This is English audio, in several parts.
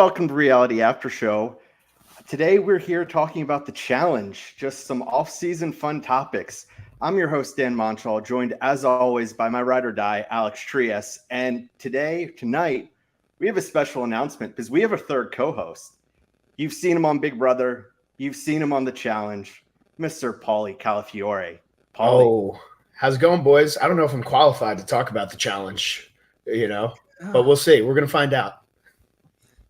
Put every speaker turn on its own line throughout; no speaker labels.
welcome to Reality After Show. Today we're here talking about the challenge, just some off-season fun topics. I'm your host, Dan Montchal, joined as always by my ride or die, Alex Trias. And tonight, we have a special announcement because we have a third co-host. You've seen him on Big Brother. You've seen him on the challenge, Mr. Paulie Calafiore.
Oh, how's it going, boys? I don't know if I'm qualified to talk about the challenge, but we'll see. We're going to find out.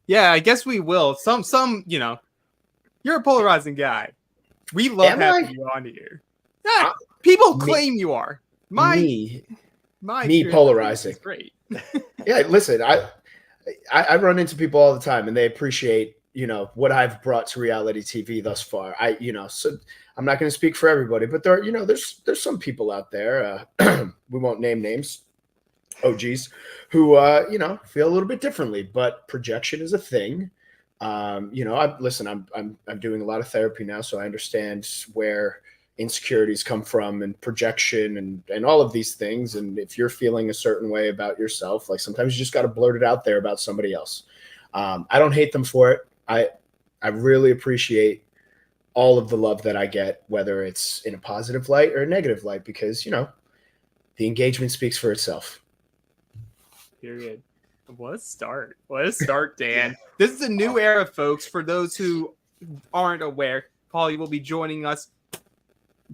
Yeah, I guess we will. You're a polarizing guy. We love having you on here. Yeah, people claim you are.
Me
experience
polarizing.
Is great.
Yeah, listen, I run into people all the time, and they appreciate what I've brought to reality TV thus far. So I'm not going to speak for everybody, but there's some people out there. We won't name names. OGs who feel a little bit differently, but projection is a thing. I'm doing a lot of therapy now, so I understand where insecurities come from and projection and all of these things. And if you're feeling a certain way about yourself, like sometimes you just got to blurt it out there about somebody else. I don't hate them for it. I really appreciate all of the love that I get, whether it's in a positive light or a negative light, because the engagement speaks for itself.
Period. What a start, Dan. This is a new era, folks. For those who aren't aware, Paulie will be joining us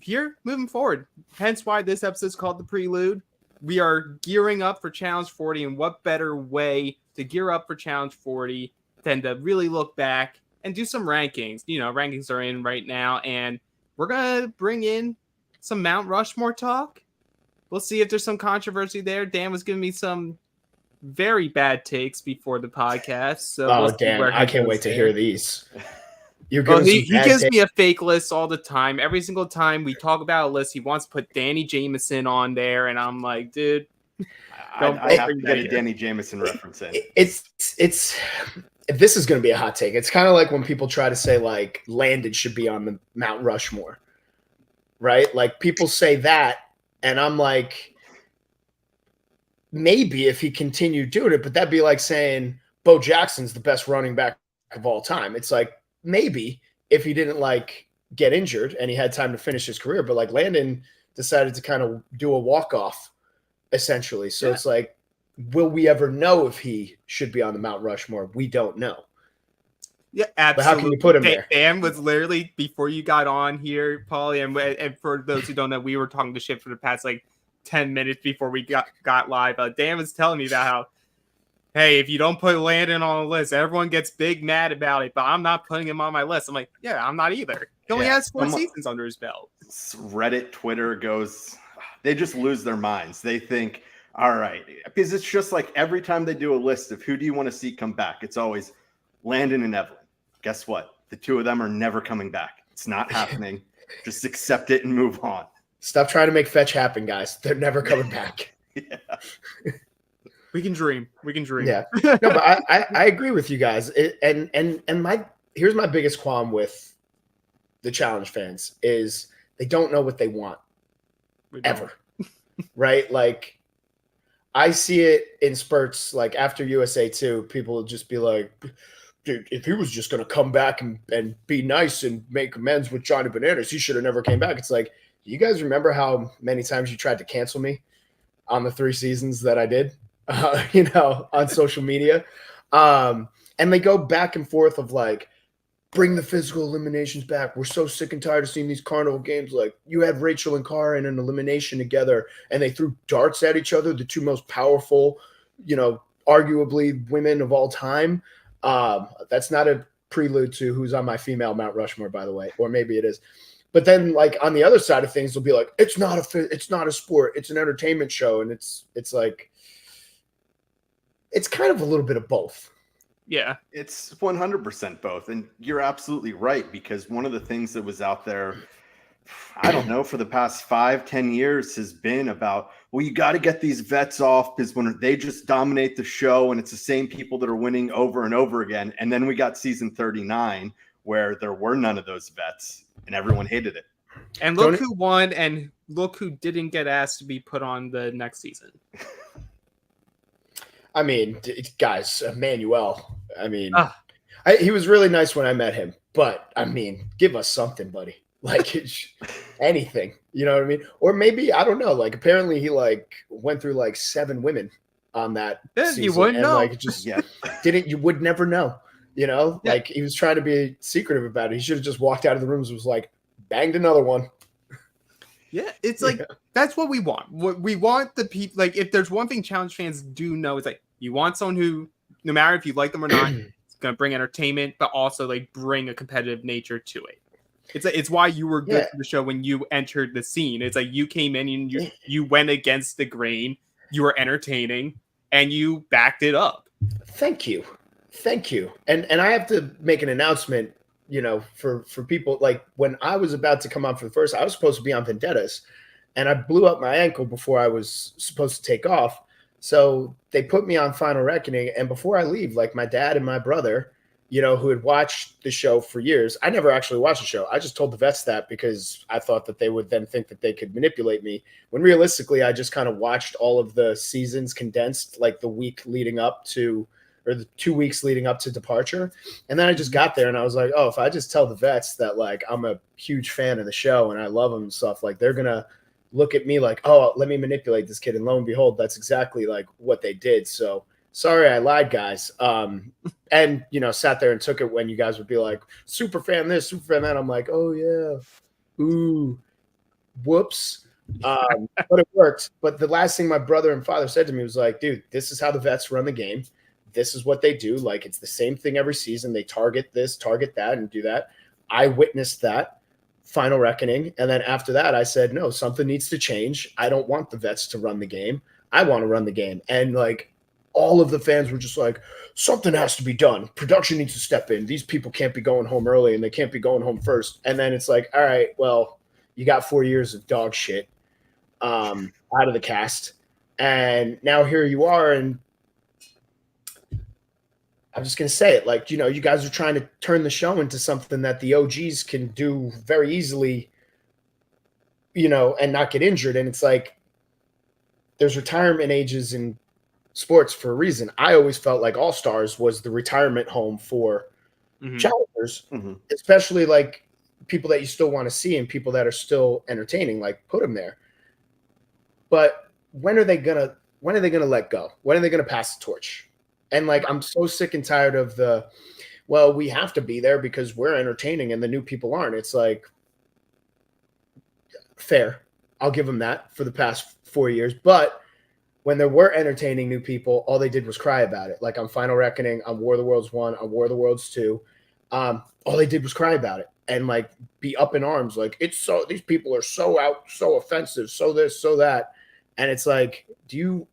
here moving forward. Hence why this episode is called The Prelude. We are gearing up for Challenge 40, and what better way to gear up for Challenge 40 than to really look back and do some rankings. Rankings are in right now, and we're going to bring in some Mount Rushmore talk. We'll see if there's some controversy there. Dan was giving me some very bad takes before the podcast. So
Dan, I can't wait to hear these.
He gives me a fake list all the time. Every single time we talk about a list, he wants to put Danny Jameson on there, and I'm like, dude,
I have to get a Danny Jameson reference in.
This is going to be a hot take. It's kind of like when people try to say like Landon should be on the Mount Rushmore, right? Like people say that, and I'm like, maybe if he continued doing it, but that'd be like saying Bo Jackson's the best running back of all time. It's like maybe if he didn't get injured and he had time to finish his career, but like Landon decided to kind of do a walk-off essentially. So It's like, will we ever know if he should be on the Mount Rushmore? We don't know.
Yeah, absolutely.
But how can you put him there?
Dan was literally, before you got on here, Paulie, and for those who don't know, we were talking to shit for the past 10 minutes before we got live. Dan was telling me about how, hey, if you don't put Landon on the list, everyone gets big mad about it, but I'm not putting him on my list. I'm like, yeah, I'm not either. He only has 4 seasons under his belt.
Reddit, Twitter they just lose their minds. They think, all right, because it's just like every time they do a list of who do you want to see come back, it's always Landon and Evelyn. Guess what? The two of them are never coming back. It's not happening. Just accept it and move on.
Stop trying to make fetch happen, guys. They're never coming back.
Yeah.
We can dream.
Yeah. No, but I agree with you guys. Here's my biggest qualm with the challenge fans is they don't know what they want ever. Right? Like I see it in spurts, like after USA 2, people will just be like, dude, if he was just going to come back and be nice and make amends with Johnny Bananas, he should have never came back. It's like, you guys remember how many times you tried to cancel me on the 3 seasons that I did, on social media? And they go back and forth of like, bring the physical eliminations back. We're so sick and tired of seeing these carnival games. Like you had Rachel and Cara in an elimination together and they threw darts at each other, the 2 most powerful, arguably women of all time. That's not a prelude to who's on my female Mount Rushmore, by the way, or maybe it is. But then, like on the other side of things, they'll be like, "It's not a sport. It's an entertainment show," and it's like, it's kind of a little bit of both.
Yeah,
it's 100% both, and you're absolutely right because one of the things that was out there, I don't know, for the past 5-10 years has been about, well, you got to get these vets off because when they just dominate the show, and it's the same people that are winning over and over again. And then we got season 39 where there were none of those vets. And everyone hated it.
And look who won, and look who didn't get asked to be put on the next season.
I mean, guys, Emmanuel. I mean, He was really nice when I met him, but I mean, give us something, buddy. Like anything, you know what I mean? Or maybe, I don't know. Like apparently he like went through like 7 women on that season,
you wouldn't
and
know.
like just you would never know. You know, like he was trying to be secretive about it. He should have just walked out of the rooms and was like, banged another one.
Yeah, it's like that's what we want. What we want the people, like if there's one thing challenge fans do know, it's like you want someone who, no matter if you like them or not, is going to bring entertainment, but also like bring a competitive nature to it. It's why you were good for the show when you entered the scene. It's like you came in and you went against the grain. You were entertaining and you backed it up.
Thank you. And I have to make an announcement, you know, for people. Like when I was about to come on for the first, I was supposed to be on Vendettas, and I blew up my ankle before I was supposed to take off. So they put me on Final Reckoning, and before I leave, like my dad and my brother, you know, who had watched the show for years. I never actually watched the show. I just told the vets that because I thought that they would then think that they could manipulate me. When realistically, I just kind of watched all of the seasons condensed, like the week leading up to, or the 2 weeks leading up to departure. And then I just got there and I was like, oh, if I just tell the vets that like I'm a huge fan of the show and I love them and stuff, like they're going to look at me like, oh, let me manipulate this kid. And lo and behold, that's exactly like what they did. So sorry, I lied, guys. And, you know, sat there and took it when you guys would be like, super fan this, super fan that. I'm like, oh, yeah. Ooh, whoops. But it worked. But the last thing my brother and father said to me was like, dude, this is how the vets run the game. This is what they do. Like, it's the same thing every season. They target this, target that, and do that. I witnessed that. Final Reckoning. And then after that, I said, no, something needs to change. I don't want the vets to run the game. I want to run the game. And like, all of the fans were just like, something has to be done. Production needs to step in. These people can't be going home early and they can't be going home first. And then it's like, all right, well, you got 4 years of dog shit out of the cast. And now here you are. And I'm just going to say it. Like, you know, you guys are trying to turn the show into something that the OGs can do very easily, you know, and not get injured. And it's like, there's retirement ages in sports for a reason. I always felt like All Stars was the retirement home for challengers, especially like people that you still want to see and people that are still entertaining. Like put them there. But when are they gonna let go? When are they gonna pass the torch? And like I'm so sick and tired of the, well, we have to be there because we're entertaining and the new people aren't. It's like fair. I'll give them that for the past 4 years, but when there were entertaining new people, all they did was cry about it. Like on Final Reckoning, on War of the Worlds 1, on War of the Worlds 2, all they did was cry about it and like be up in arms. Like it's so, these people are so out, so offensive, so this, so that. And it's like, do you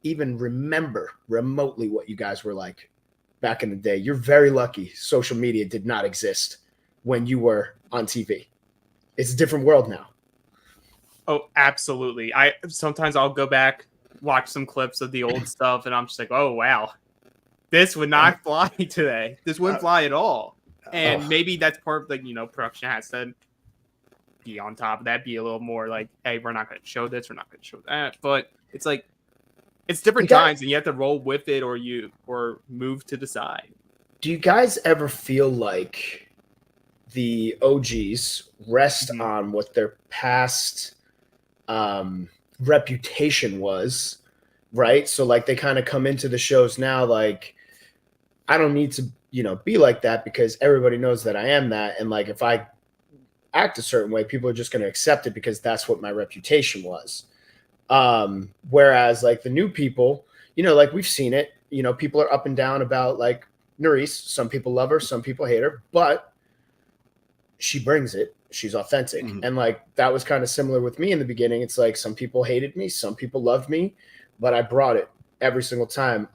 even remember remotely what you guys were like back in the day? You're very lucky social media did not exist when you were on TV. It's a different world now.
Oh, absolutely. Sometimes I'll go back, watch some clips of the old stuff, and I'm just like, oh, wow. This would not fly today. This wouldn't fly at all. And maybe that's part of, like, you know, production has to be on top of that, be a little more like, hey, we're not going to show this, we're not going to show that. But it's like, it's different times, and you have to roll with it or move to the side.
Do you guys ever feel like the OGs rest on what their past reputation was, right? So like they kind of come into the shows now like, I don't need to, you know, be like that because everybody knows that I am that. And like if I act a certain way, people are just going to accept it because that's what my reputation was. Whereas like the new people, you know, like we've seen it, you know, people are up and down about like Nerys. Some people love her, some people hate her, but she brings it. She's authentic. And like, that was kind of similar with me in the beginning. It's like, some people hated me, some people loved me, but I brought it every single time.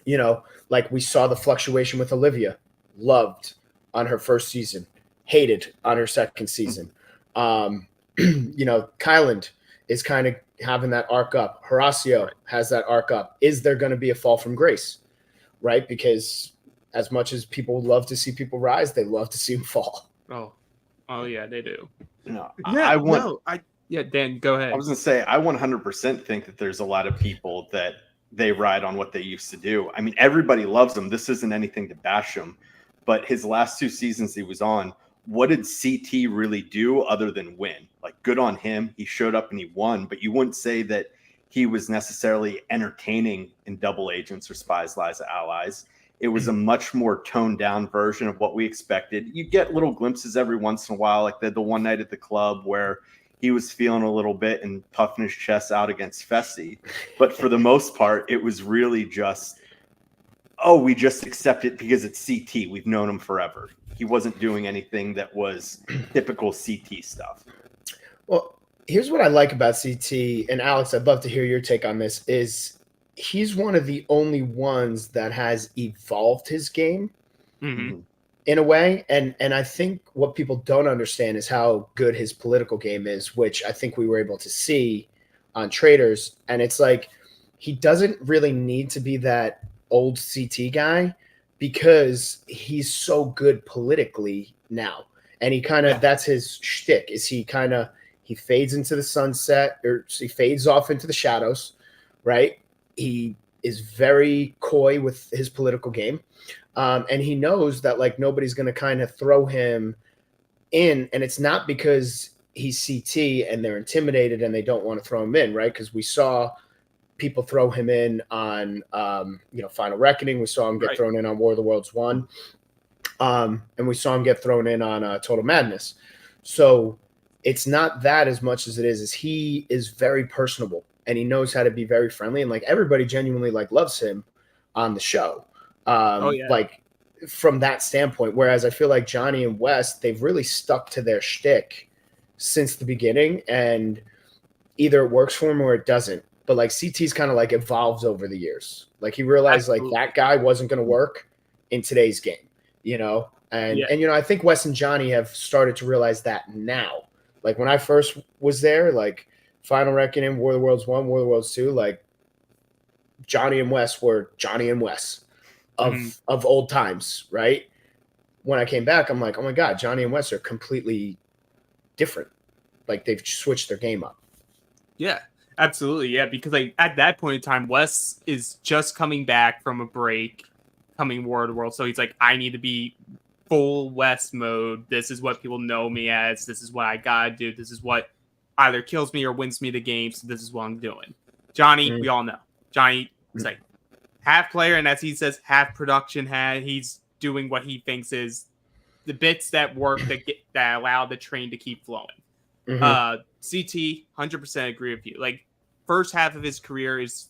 You know, like we saw the fluctuation with Olivia, loved on her first season, hated on her second season. You know, Kyland is kind of having that arc up. Horacio has that arc up. Is there going to be a fall from grace? Right? Because as much as people love to see people rise, they love to see them fall.
Oh yeah, they do.
No,
Dan, go ahead.
I was going to say, I 100% think that there's a lot of people that they ride on what they used to do. I mean, everybody loves him. This isn't anything to bash him, but his last 2 seasons he was on, what did CT really do other than win? Like, good on him. He showed up and he won, but you wouldn't say that he was necessarily entertaining in Double Agents or Spies, Lies, Allies. It was a much more toned down version of what we expected. You get little glimpses every once in a while, like the one night at the club where he was feeling a little bit and puffing his chest out against Fessy. But for the most part, it was really just, oh, we just accept it because it's CT. We've known him forever. He wasn't doing anything that was typical CT stuff.
Well, here's what I like about CT, and Alex, I'd love to hear your take on this, is he's one of the only ones that has evolved his game in a way. And I think what people don't understand is how good his political game is, which I think we were able to see on Traders. And it's like, he doesn't really need to be that old CT guy because he's so good politically now. And he kind of, that's his shtick, is he fades into the sunset, or he fades off into the shadows, right? He is very coy with his political game. And he knows that like nobody's going to kind of throw him in. And it's not because he's CT and they're intimidated and they don't want to throw him in, right? Because we saw people throw him in on, Final Reckoning. We saw him get thrown in on War of the Worlds 1. And we saw him get thrown in on Total Madness. So it's not that as much as it is he is very personable and he knows how to be very friendly. And like everybody genuinely like loves him on the show. Like from that standpoint, whereas I feel like Johnny and Wes, they've really stuck to their shtick since the beginning, and either it works for him or it doesn't. But like CT's kind of like evolved over the years. Like he realized like that guy wasn't going to work in today's game, And I think Wes and Johnny have started to realize that now. Like when I first was there, like Final Reckoning, War of the Worlds 1, War of the Worlds 2, like Johnny and Wes were Johnny and Wes of old times, right? When I came back, I'm like, oh my God, Johnny and Wes are completely different. Like they've switched their game up.
Yeah, absolutely. Yeah, because like at that point in time, Wes is just coming back from a break, coming War of the Worlds. So he's like, I need to be full West mode. This is what people know me as. This is what I gotta do. This is what either kills me or wins me the game. So this is what I'm doing. Johnny, we all know. Johnny is like half player, and as he says, half production. He's doing what he thinks is the bits that work that allow the train to keep flowing. CT, 100% agree with you. Like first half of his career is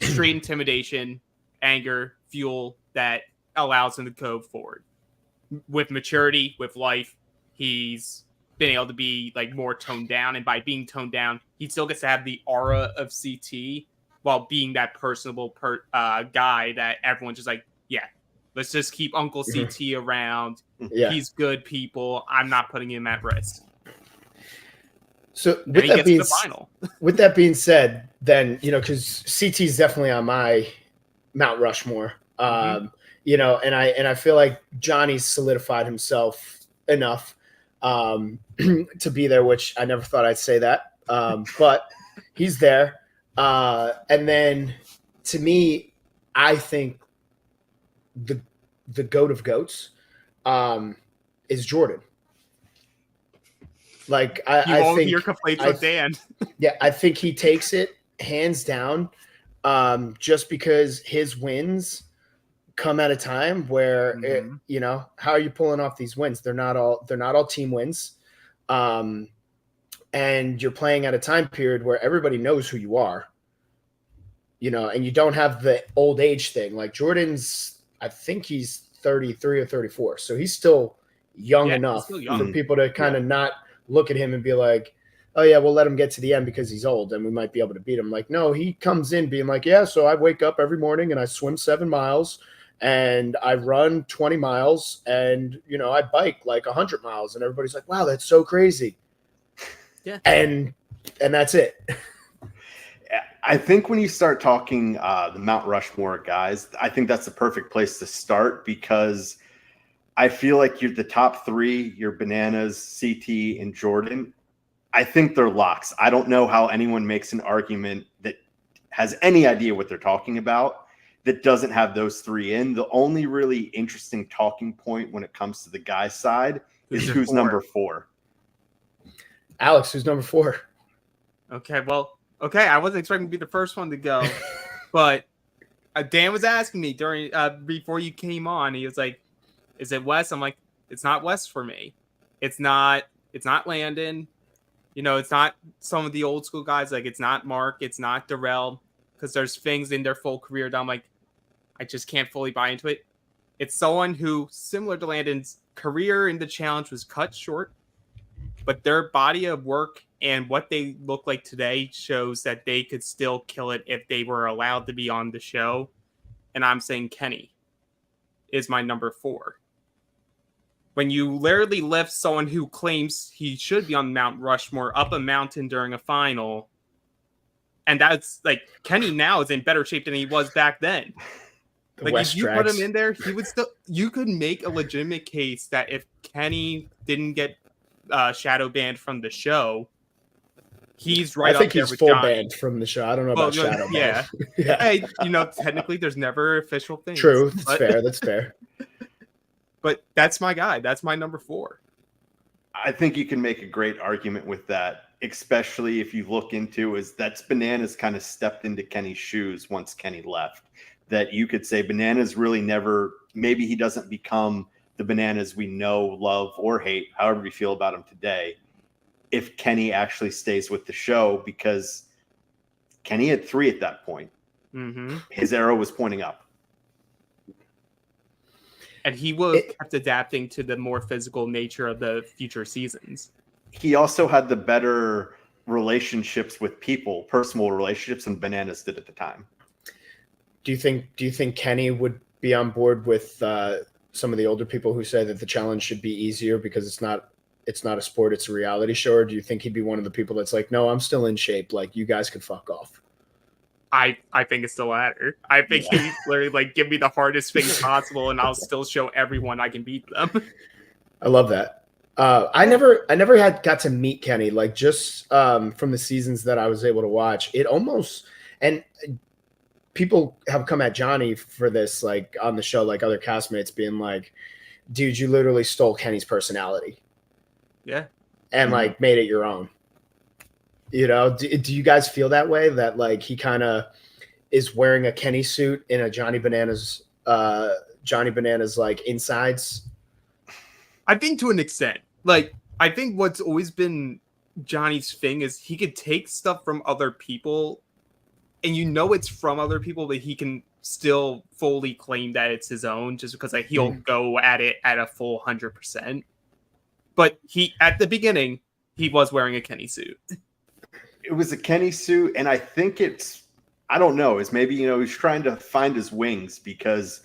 straight intimidation, anger, fuel that allows him to go forward. With maturity, with life, he's been able to be like more toned down, and by being toned down, he still gets to have the aura of CT while being that personable guy that everyone's just like, yeah, let's just keep Uncle CT around.
Yeah.
He's good people. I'm not putting him at risk.
So
with
that being said, then because CT is definitely on my Mount Rushmore. And I feel like Johnny's solidified himself enough to be there, which I never thought I'd say that. But he's there. And then to me, I think the goat of goats is Jordan. Like I
won't
think
hear complaints with Dan.
Yeah, I think he takes it hands down, just because his wins come at a time where how are you pulling off these wins? They're not all team wins, and you're playing at a time period where everybody knows who you are, and you don't have the old age thing. Like Jordan's, I think he's 33 or 34, so he's still young enough for people to kind of not look at him and be like, oh yeah, we'll let him get to the end because he's old and we might be able to beat him. Like, no, he comes in being like, yeah, so I wake up every morning and I swim 7 miles and I run 20 miles and, I bike like 100 miles. And everybody's like, wow, that's so crazy.
Yeah.
And that's it.
I think when you start talking the Mount Rushmore guys, I think that's the perfect place to start, because I feel like you're the top 3, your Bananas, CT, and Jordan. I think they're locks. I don't know how anyone makes an argument that has any idea what they're talking about that doesn't have those three in. The only really interesting talking point when it comes to the guy side is who's number 4.
Alex, who's number 4?
Okay, well, I wasn't expecting to be the first one to go, but Dan was asking me during before you came on. He was like, "Is it Wes?" I'm like, "It's not Wes for me. It's not Landon. It's not some of the old school guys. Like, it's not Mark. It's not Darrell. Because there's things in their full career that I'm like, I just can't fully buy into it. It's someone who, similar to Landon's career in the challenge, was cut short, but their body of work and what they look like today shows that they could still kill it if they were allowed to be on the show. And I'm saying Kenny is my number 4. When you literally lift someone who claims he should be on Mount Rushmore up a mountain during a final, and that's like, Kenny now is in better shape than he was back then. Like, if you put him in there, he would still. You could make a legitimate case that if Kenny didn't get shadow banned from the show, he's right.
I think
up there
he's
with
full
Johnny.
banned from the show. I don't know about shadow ban.
Yeah,
yeah.
Hey, technically, there's never official things.
True, that's fair.
But that's my guy. That's my number 4.
I think you can make a great argument with that, especially if you look into that's Bananas kind of stepped into Kenny's shoes once Kenny left. That you could say Bananas really never, maybe he doesn't become the Bananas we know, love, or hate, however we feel about him today, if Kenny actually stays with the show, because Kenny had 3 at that point.
Mm-hmm.
His arrow was pointing up.
And he would have kept adapting to the more physical nature of the future seasons.
He also had the better relationships with people, personal relationships, than Bananas did at the time.
Do you think Kenny would be on board with some of the older people who say that the challenge should be easier because it's not a sport, it's a reality show? Or do you think he'd be one of the people that's like, no, I'm still in shape, like, you guys could fuck off?
I think it's the latter. I think he's literally like, give me the hardest thing possible and I'll still show everyone I can beat them.
I love that. I never got to meet Kenny, like, just from the seasons that I was able to watch. It almost, and people have come at Johnny for this, like, on the show, like other castmates being like, dude, you literally stole Kenny's personality.
Yeah.
And like made it your own. Do you guys feel that way, that like he kind of is wearing a Kenny suit in a Johnny Bananas like insides?
I think to an extent. Like, I think what's always been Johnny's thing is he could take stuff from other people and it's from other people, but he can still fully claim that it's his own just because like, he'll go at it at a full 100%. But at the beginning, he was wearing a Kenny suit.
It was a Kenny suit, and I think I don't know, is maybe, he's trying to find his wings, because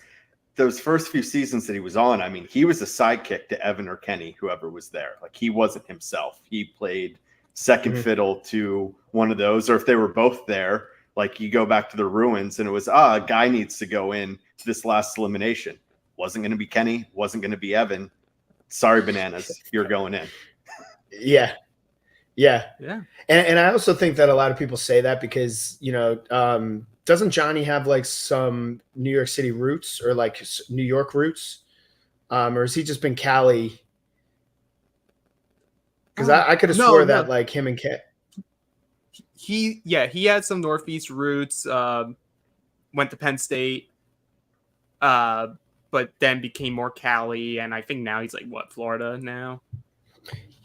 those first few seasons that he was on, I mean, he was a sidekick to Evan or Kenny, whoever was there. Like, he wasn't himself. He played second fiddle to one of those, or if they were both there, like, you go back to the ruins and it was, a guy needs to go in to this last elimination. Wasn't going to be Kenny, wasn't going to be Evan. Sorry, Bananas, you're going in.
Yeah. And I also think that a lot of people say that because, doesn't Johnny have like some New York City roots or like New York roots? Or has he just been Cali? Because I could have swore that like him and Cat.
He had some Northeast roots, went to Penn State, but then became more Cali. And I think now he's like, Florida now?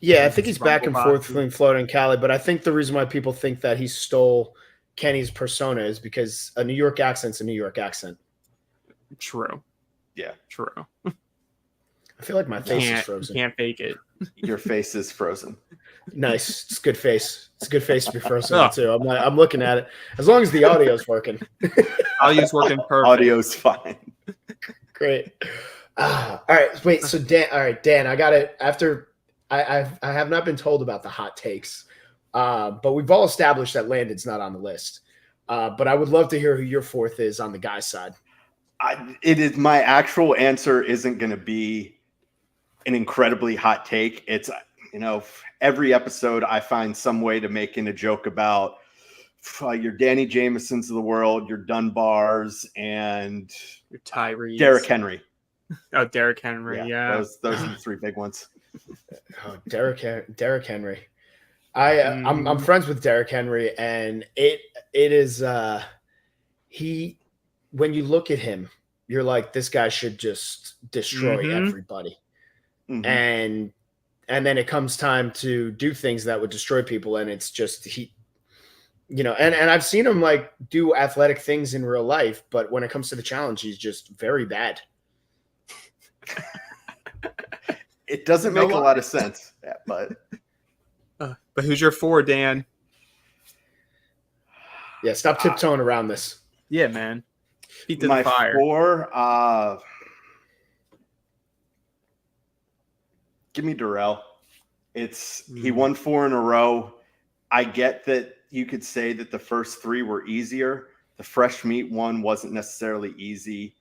Yeah, I think he's back and forth between Florida and Cali, but I think the reason why people think that he stole Kenny's persona is because a New York accent's a New York accent.
True.
Yeah.
True.
I feel like my face is frozen.
You can't fake it.
Your face is frozen.
Nice. It's a good face. It's a good face to be frozen too. I'm looking at it. As long as the audio's working.
Audio's working perfect.
Audio's fine.
Great. All right. Wait, so Dan, I got it after I have not been told about the hot takes, but we've all established that Landon's not on the list. But I would love to hear who your 4th is on the guy's side.
It is, my actual answer isn't going to be an incredibly hot take. It's, every episode I find some way to make in a joke about your Danny Jamesons of the world, your Dunbars, and
Your Tyrese.
Derrick Henry.
Oh, Derrick Henry. Yeah.
Those are the three big ones.
Oh, Derrick Henry. I'm friends with Derrick Henry, and it is he. When you look at him, you're like, this guy should just destroy everybody. And then it comes time to do things that would destroy people, and it's just and I've seen him like do athletic things in real life, but when it comes to the challenge, he's just very bad.
It doesn't make a lot of sense, but
who's your 4, Dan?
Yeah, stop tiptoeing around this.
Yeah, man. Feet to
my
the fire.
4, give me Darrell. He won 4 in a row. I get that you could say that the first 3 were easier. The fresh meat one wasn't necessarily easy.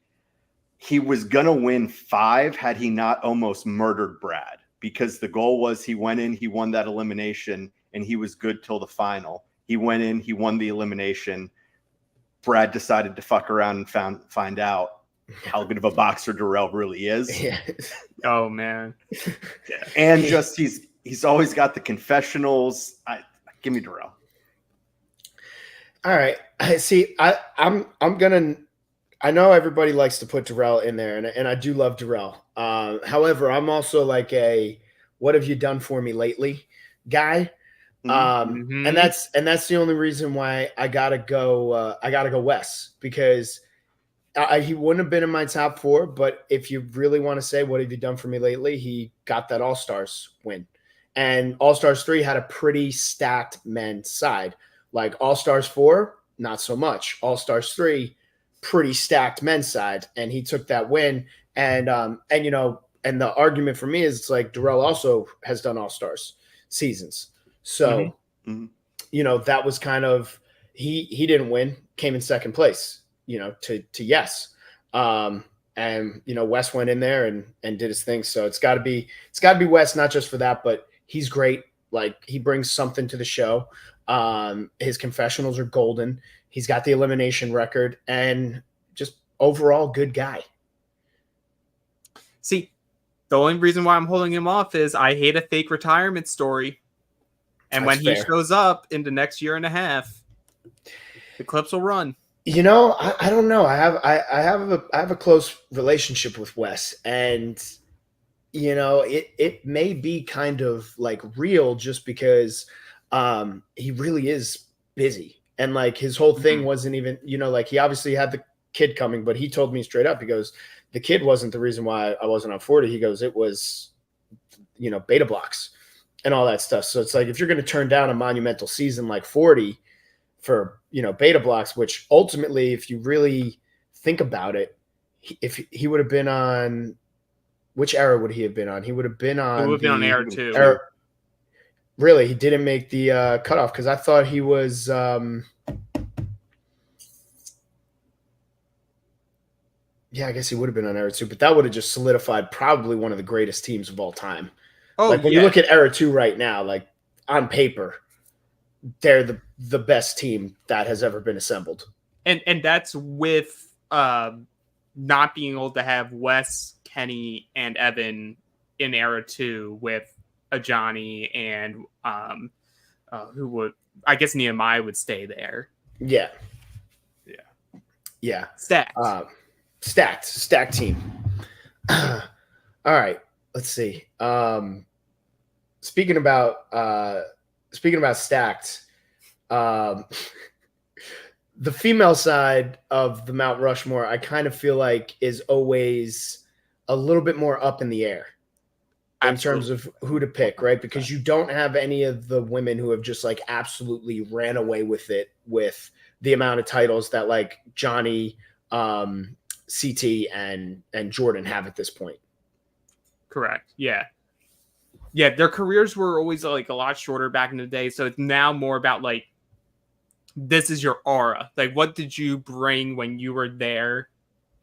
He was going to win 5 had he not almost murdered Brad, because the goal was he went in, he won that elimination, and he was good till the final. He went in, he won the elimination. Brad decided to fuck around and find out how good of a boxer Darrell really is.
Yeah.
Oh, man.
Yeah. And just he's always got the confessionals. Give me Darrell.
All right. I'm gonna. I know everybody likes to put Darrell in there, and I do love Darrell. However, I'm also like a "what have you done for me lately" guy, and that's the only reason why I gotta go. I gotta go Wes, because he wouldn't have been in my top 4. But if you really want to say "what have you done for me lately," he got that All Stars win. And All Stars 3 had a pretty stacked men's side. Like All Stars 4, not so much. All Stars 3, pretty stacked men's side. And he took that win. And the argument for me is it's like Darrell also has done All Stars seasons. So, that was kind of, he didn't win, came in second place, to yes. And Wes went in there and did his thing. So it's gotta be Wes, not just for that, but he's great. Like, he brings something to the show. His confessionals are golden. He's got the elimination record, and just overall good guy.
See, the only reason why I'm holding him off is I hate a fake retirement story. And
That's
when he
fair.
shows up in the next year and a half, the clips will run.
I don't know. I have a close relationship with Wes, and it may be kind of like real, just because he really is busy, and like his whole thing wasn't even, like he obviously had the kid coming, but he told me straight up, he goes, the kid wasn't the reason why I wasn't on 40. He goes, it was, beta blocks and all that stuff. So it's like, if you're going to turn down a monumental season like 40 for, beta blocks, which ultimately, if you really think about it, if he would have been on, which era would he have been on? He would have been on
era 2.
Really, he didn't make the cutoff, because I thought he was. Yeah, I guess he would have been on era 2, but that would have just solidified probably one of the greatest teams of all time.
Oh,
like when you look at era 2 right now, like on paper, they're the best team that has ever been assembled.
And that's with not being able to have Wes, Kenny, and Evan in era 2 with Ajani and who would, I guess Nehemiah would stay there.
Yeah. Stacked team. All right, let's see. Speaking about stacked, the female side of the Mount Rushmore, I kind of feel like is always a little bit more up in the air in terms of who to pick, right? Because you don't have any of the women who have just like absolutely ran away with it, with the amount of titles that like Johnny, CT, and Jordan have at this point.
Correct. Yeah. Their careers were always like a lot shorter back in the day, so it's now more about like, this is your aura. Like, what did you bring when you were there,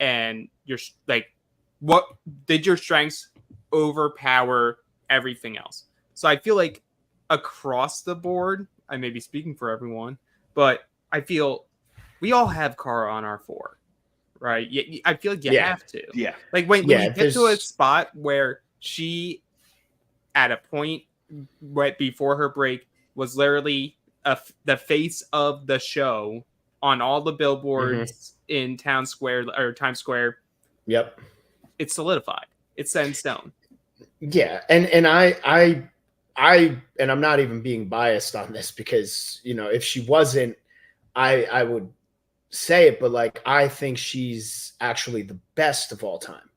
and your like, what did your strengths overpower everything else? So I feel like across the board, I may be speaking for everyone, but I feel we all have Kara on our 4, right? I feel like you have to.
Yeah.
Like when you get to a spot where she, at a point right before her break, was literally the face of the show on all the billboards in Times Square.
Yep.
It's solidified. It's set in stone.
Yeah, and I and I'm not even being biased on this because, you know, if she wasn't, I would say it, but like I think she's actually the best of all time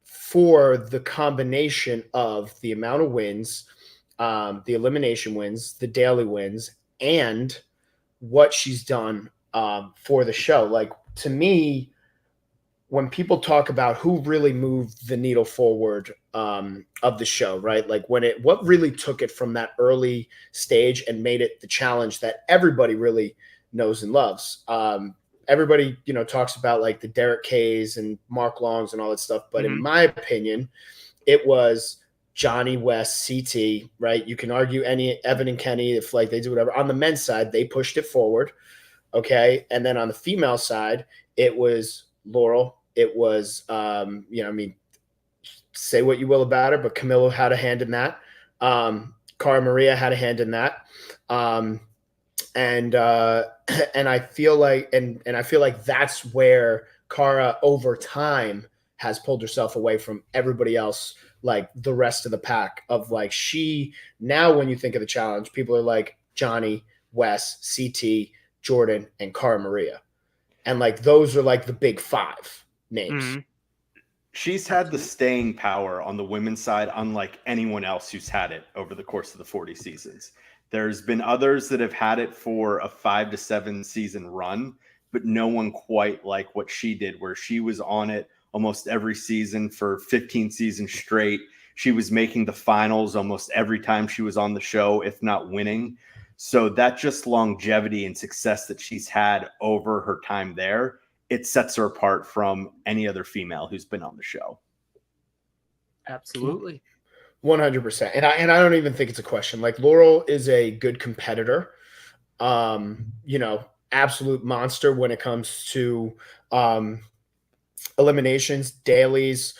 for the combination of the amount of wins, the elimination wins, the daily wins, and what she's done for the show. Like, to me, when people talk about who really moved the needle forward of the show, right? Like what really took it from that early stage and made it the challenge that everybody really knows and loves. Everybody, you know, talks about like the Derek Kays and Mark Longs and all that stuff. But in my opinion, it was Johnny, West, CT, right? You can argue any Evan and Kenny if like they do whatever. On the men's side, they pushed it forward. Okay. And then on the female side, it was Laurel. It was, you know, I mean, say what you will about her, but Camilo had a hand in that. Cara Maria had a hand in that. And I feel like, and I feel like that's where Cara over time has pulled herself away from everybody else, like the rest of the pack of like now when you think of the challenge, people are like Johnny, Wes, CT, Jordan, and Cara Maria. And like, those are like the big 5 names.
She's had the staying power on the women's side, unlike anyone else who's had it over the course of the 40 seasons. There's been others that have had it for a 5 to 7 season run, but no one quite like what she did, where she was on it almost every season for 15 seasons straight. She was making the finals almost every time she was on the show, if not winning. So that just longevity and success that she's had over her time there, it sets her apart from any other female who's been on the show.
Absolutely.
100%. And I don't even think it's a question. Like, Laurel is a good competitor. You know, absolute monster when it comes to eliminations, dailies.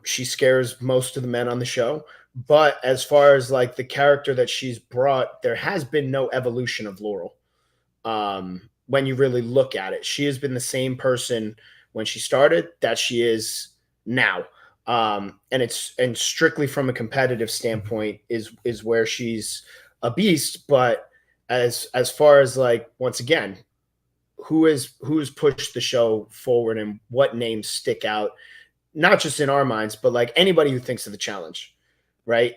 She scares most of the men on the show. But as far as like the character that she's brought, there has been no evolution of Laurel. When you really look at it, she has been the same person when she started that she is now. And strictly from a competitive standpoint is where she's a beast. But as far as like, once again, who has pushed the show forward and what names stick out, not just in our minds, but like anybody who thinks of the challenge, right?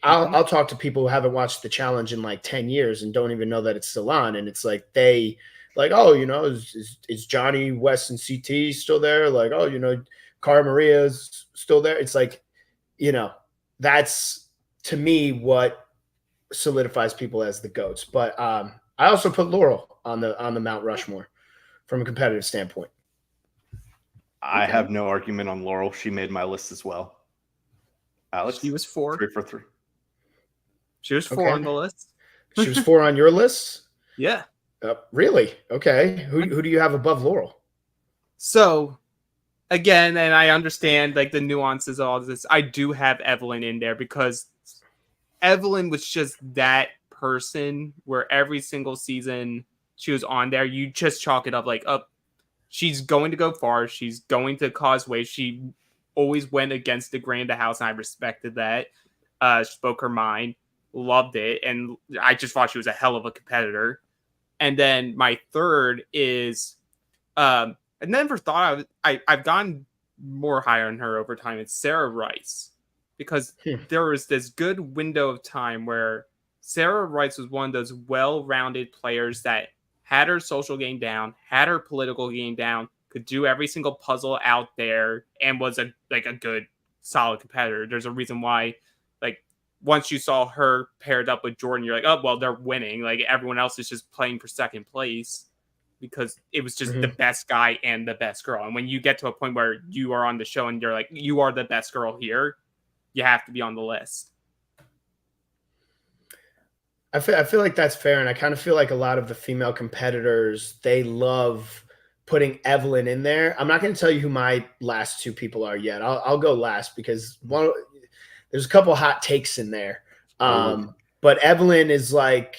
I'll talk to people who haven't watched the challenge in like 10 years and don't even know that it's still on. And it's like, they like, oh, you know, is Johnny, West, and CT still there? Like, oh, you know, Cara Maria's still there. It's like, you know, that's to me what solidifies people as the GOATs. But I also put Laurel on the Mount Rushmore from a competitive standpoint.
I have no argument on Laurel. She made my list as well. Alex?
She was 4.
3 for 3.
She was 4 on the list.
She was 4 on your list?
Yeah.
Really? Okay. Who do you have above Laurel?
So, again, and I understand like the nuances of all this. I do have Evelyn in there because Evelyn was just that person where every single season she was on there, you just chalk it up like, she's going to go far. She's going to cause waves. She always went against the grain of the house, and I respected that. Spoke her mind, loved it, and I just thought she was a hell of a competitor. And then my third is, I never thought I've gone more higher on her over time. It's Sarah Rice, because there was this good window of time where Sarah Rice was one of those well-rounded players that had her social game down, had her political game down, could do every single puzzle out there, and was a good, solid competitor. There's a reason why, like, once you saw her paired up with Jordan, you're like, oh, well, they're winning. Like, everyone else is just playing for second place because it was just the best guy and the best girl. And when you get to a point where you are on the show and you're like, you are the best girl here, you have to be on the list.
I feel like that's fair, and I kind of feel like a lot of the female competitors, they love putting Evelyn in there. I'm not going to tell you who my last two people are yet. I'll go last because there's a couple hot takes in there. But Evelyn is like,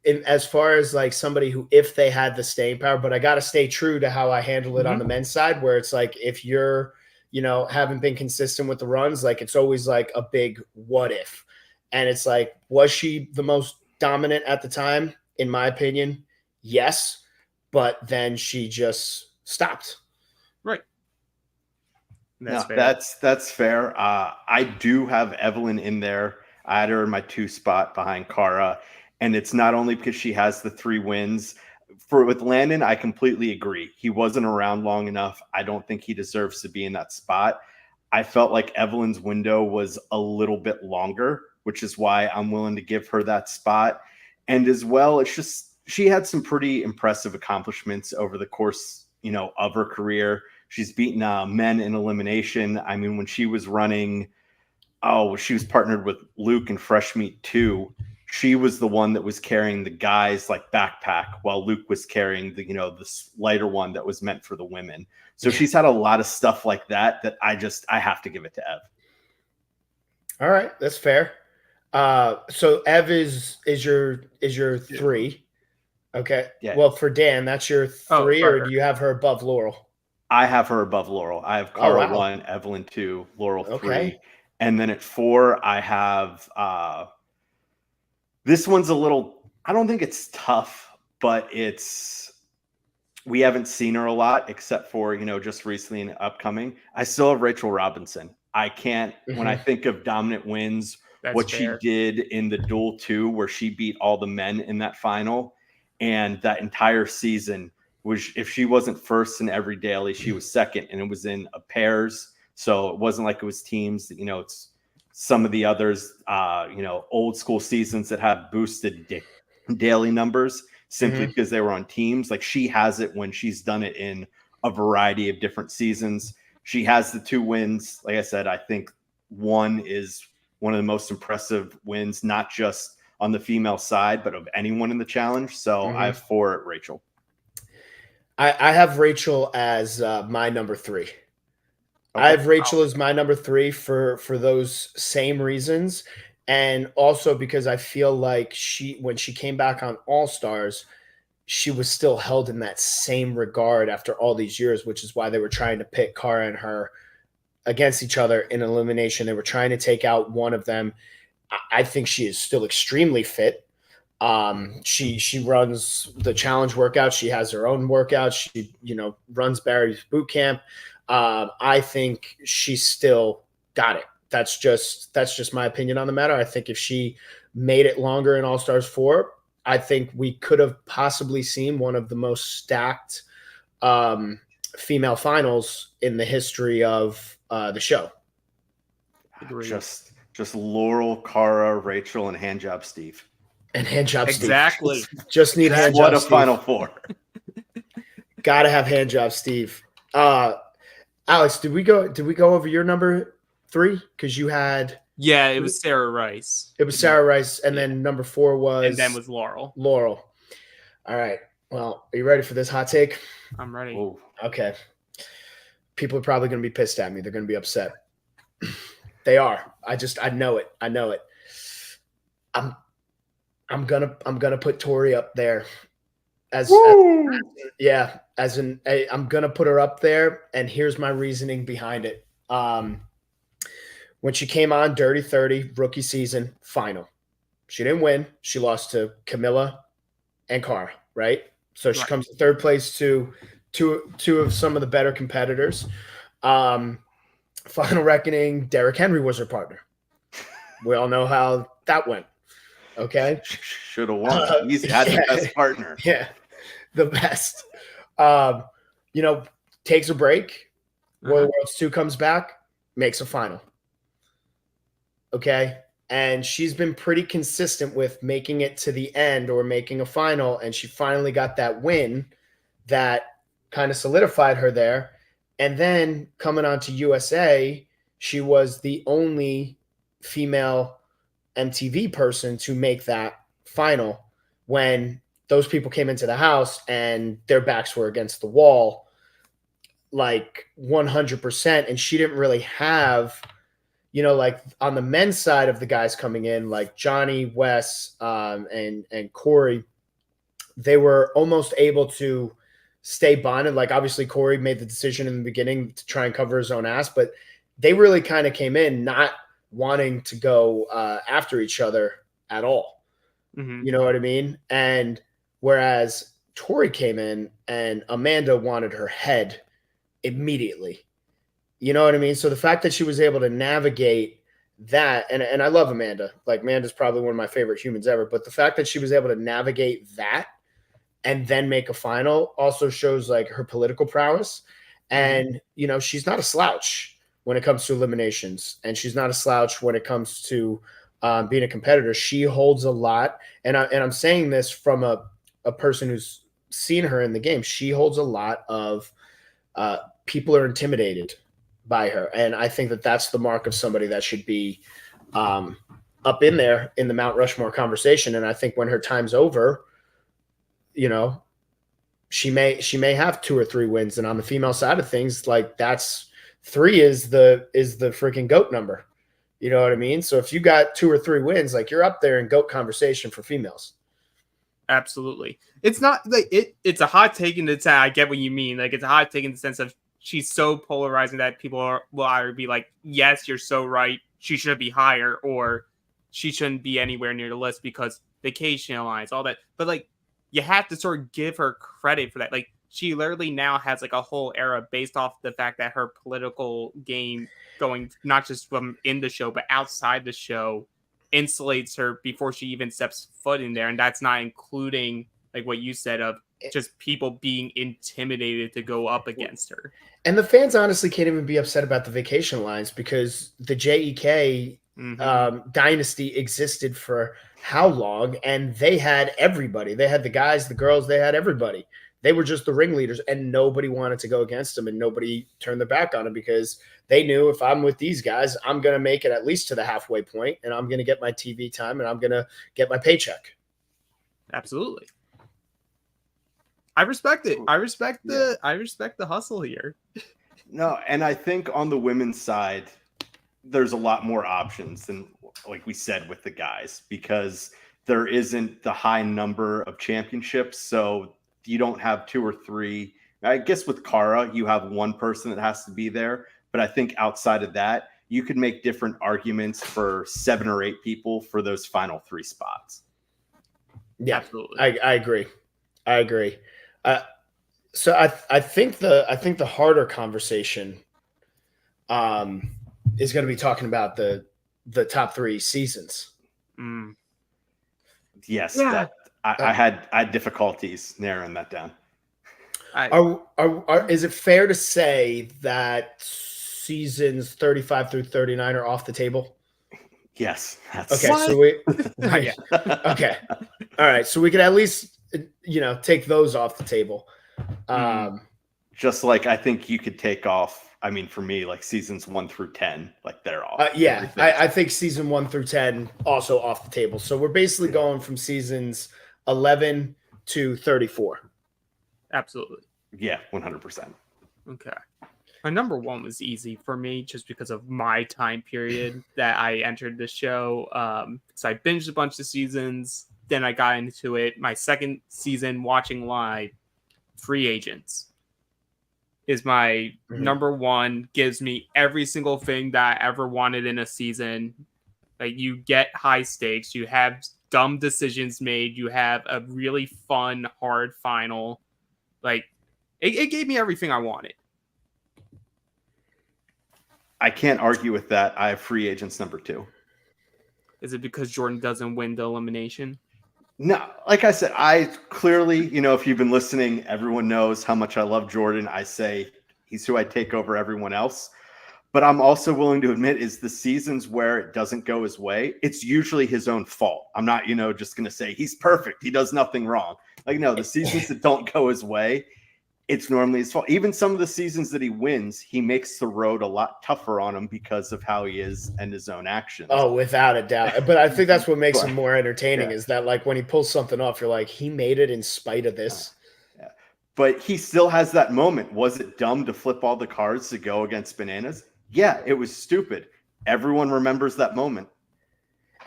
as far as like somebody who, if they had the staying power, but I got to stay true to how I handle it on the men's side, where it's like, if you're, haven't been consistent with the runs, like it's always like a big what if. And it's like, was she the most dominant at the time? In my opinion, yes. But then she just stopped.
Right.
That's fair. That's fair. I do have Evelyn in there. I had her in my 2 spot behind Cara. And it's not only because she has the 3 wins. With Landon, I completely agree. He wasn't around long enough. I don't think he deserves to be in that spot. I felt like Evelyn's window was a little bit longer, which is why I'm willing to give her that spot. And as well, it's just she had some pretty impressive accomplishments over the course, of her career. She's beaten men in elimination. I mean, when she was running, she was partnered with Luke in Fresh Meat 2. She was the one that was carrying the guys like backpack while Luke was carrying this lighter one that was meant for the women. So she's had a lot of stuff like that I have to give it to Ev.
All right, that's fair. So Ev is your 3. Okay.
Yeah.
Well, for Dan, that's your 3, or do you have her above Laurel?
I have her above Laurel. I have Cara 1, Evelyn 2, Laurel 3. And then at 4, I have this one's a little, I don't think it's tough, but we haven't seen her a lot except for, just recently and upcoming. I still have Rachel Robinson. I can't, when I think of dominant wins, she did in the Duel 2, where she beat all the men in that final. And that entire season was, if she wasn't first in every daily, she was second, and it was in pairs. So it wasn't like it was teams. It's some of the others, old school seasons that have boosted daily numbers simply because they were on teams. Like, she has it when she's done it in a variety of different seasons. She has the 2 wins. Like I said, I think 1 is one of the most impressive wins, not just on the female side, but of anyone in the challenge. So I have 4 at Rachel.
I have Rachel as my number 3. Okay. I have Rachel as my number 3 for those same reasons. And also because I feel like when she came back on All Stars, she was still held in that same regard after all these years, which is why they were trying to pit Cara and her against each other in elimination. They were trying to take out one of them. I think she is still extremely fit. She runs the challenge workout. She has her own workout. She, runs Barry's boot camp. I think she's still got it. That's just my opinion on the matter. I think if she made it longer in All Stars 4, I think we could have possibly seen one of the most stacked female finals in the history of the show.
Agreed.
Just Laurel, Cara, Rachel, and Handjob Steve.
And Handjob Steve.
Exactly.
Just need Handjob Steve.
What a Final 4.
Gotta have Handjob Steve. Alex, did we go over your number 3? Because you had...
Yeah, it was Sarah Rice.
It was Sarah Rice, and then number 4 was...
And then was Laurel.
Laurel. All right. Well, are you ready for this hot take?
I'm ready.
Ooh.
Okay. People are probably going to be pissed at me. They're going to be upset. They are. I know it. I know it. I'm gonna put Tori up there I'm gonna put her up there, and here's my reasoning behind it. When she came on Dirty 30 rookie season final, she didn't win. She lost to Camilla and Cara, right? So she comes to 3rd place to two of some of the better competitors. Final Reckoning, Derrick Henry was her partner. We all know how that went. Okay.
Should have won. He's had the best partner.
Yeah. The best. Takes a break. World Worlds 2 comes back, makes a final. Okay. And she's been pretty consistent with making it to the end or making a final. And she finally got that win that kind of solidified her there. And then coming on to USA, she was the only female MTV person to make that final when those people came into the house and their backs were against the wall, like 100%. And she didn't really have, like on the men's side of the guys coming in, like Johnny, Wes, and Corey, they were almost able to stay bonded. Like obviously Corey made the decision in the beginning to try and cover his own ass, but they really kind of came in not wanting to go after each other at all.
Mm-hmm.
You know what I mean? And whereas Tori came in and Amanda wanted her head immediately. You know what I mean? So the fact that she was able to navigate that, and I love Amanda. Like Amanda's probably one of my favorite humans ever, but the fact that she was able to navigate that and then make a final also shows like her political prowess. And, she's not a slouch when it comes to eliminations, and she's not a slouch when it comes to being a competitor. She holds a lot. And I'm saying this from a person who's seen her in the game. She holds a lot of people are intimidated by her. And I think that that's the mark of somebody that should be up in there in the Mount Rushmore conversation. And I think when her time's over, she may have 2 or 3 wins. And on the female side of things, like that's 3 is the freaking GOAT number. You know what I mean? So if you got 2 or 3 wins, like you're up there in GOAT conversation for females.
Absolutely. It's not like it's a hot take in the sense. I get what you mean. Like it's a hot take in the sense of she's so polarizing that people will either be like, yes, you're so right, she should be higher, or she shouldn't be anywhere near the list because vacation alliance, all that. But like you have to sort of give her credit for that. Like she literally now has like a whole era based off the fact that her political game going not just from in the show but outside the show insulates her before she even steps foot in there. And that's not including like what you said of just people being intimidated to go up against her.
And the fans honestly can't even be upset about the vacation lines because the JEK dynasty existed for how long? And they had everybody. They had the guys, the girls, they had everybody. They were just the ringleaders, and nobody wanted to go against them, and nobody turned their back on them because they knew if I'm with these guys, I'm going to make it at least to the halfway point, and I'm going to get my TV time, and I'm going to get my paycheck.
Absolutely. I respect it. I respect the hustle here.
No, and I think on the women's side, there's a lot more options than, like we said, with the guys, because there isn't the high number of championships. So you don't have 2 or 3. I guess with Cara, you have one person that has to be there. But I think outside of that, you could make different arguments for 7 or 8 people for those final 3 spots.
Yeah,
absolutely.
I agree. So I think the harder conversation is going to be talking about the top 3 seasons.
Yes,
yeah.
I had difficulties narrowing that down.
Is it fair to say that seasons 35 through 39 are off the table?
Yes.
Okay. So yeah. Okay. All right. So we could at least, take those off the table.
Just like I think you could take off, I mean, for me, like seasons 1 through 10, like they're off.
I think season 1 through 10 also off the table. So we're basically going from seasons 11 to 34.
Absolutely.
Yeah, 100%.
Okay. My number 1 was easy for me just because of my time period that I entered the show. So I binged a bunch of seasons. Then I got into it. My second season watching live, Free Agents is my number 1. Gives me every single thing that I ever wanted in a season. Like you get high stakes. You have dumb decisions made. You have a really fun, hard final. Like it gave me everything I wanted.
I can't argue with that. I have Free Agents number 2.
Is it because Jordan doesn't win the elimination?
No, like I said, I clearly, if you've been listening, everyone knows how much I love Jordan. I say he's who I take over everyone else. But I'm also willing to admit is the seasons where it doesn't go his way, it's usually his own fault. I'm not, just going to say he's perfect. He does nothing wrong. Like, no, the seasons that don't go his way, it's normally his fault. Even some of the seasons that he wins, he makes the road a lot tougher on him because of how he is and his own actions.
Oh, without a doubt. But I think that's what makes
But-
him more entertaining
yeah.
is that like when he pulls something off, you're like, he made it in spite of this.
Yeah. But he still has that moment. Was it dumb to flip all the cards to go against Bananas? Yeah, it was stupid. Everyone remembers that moment.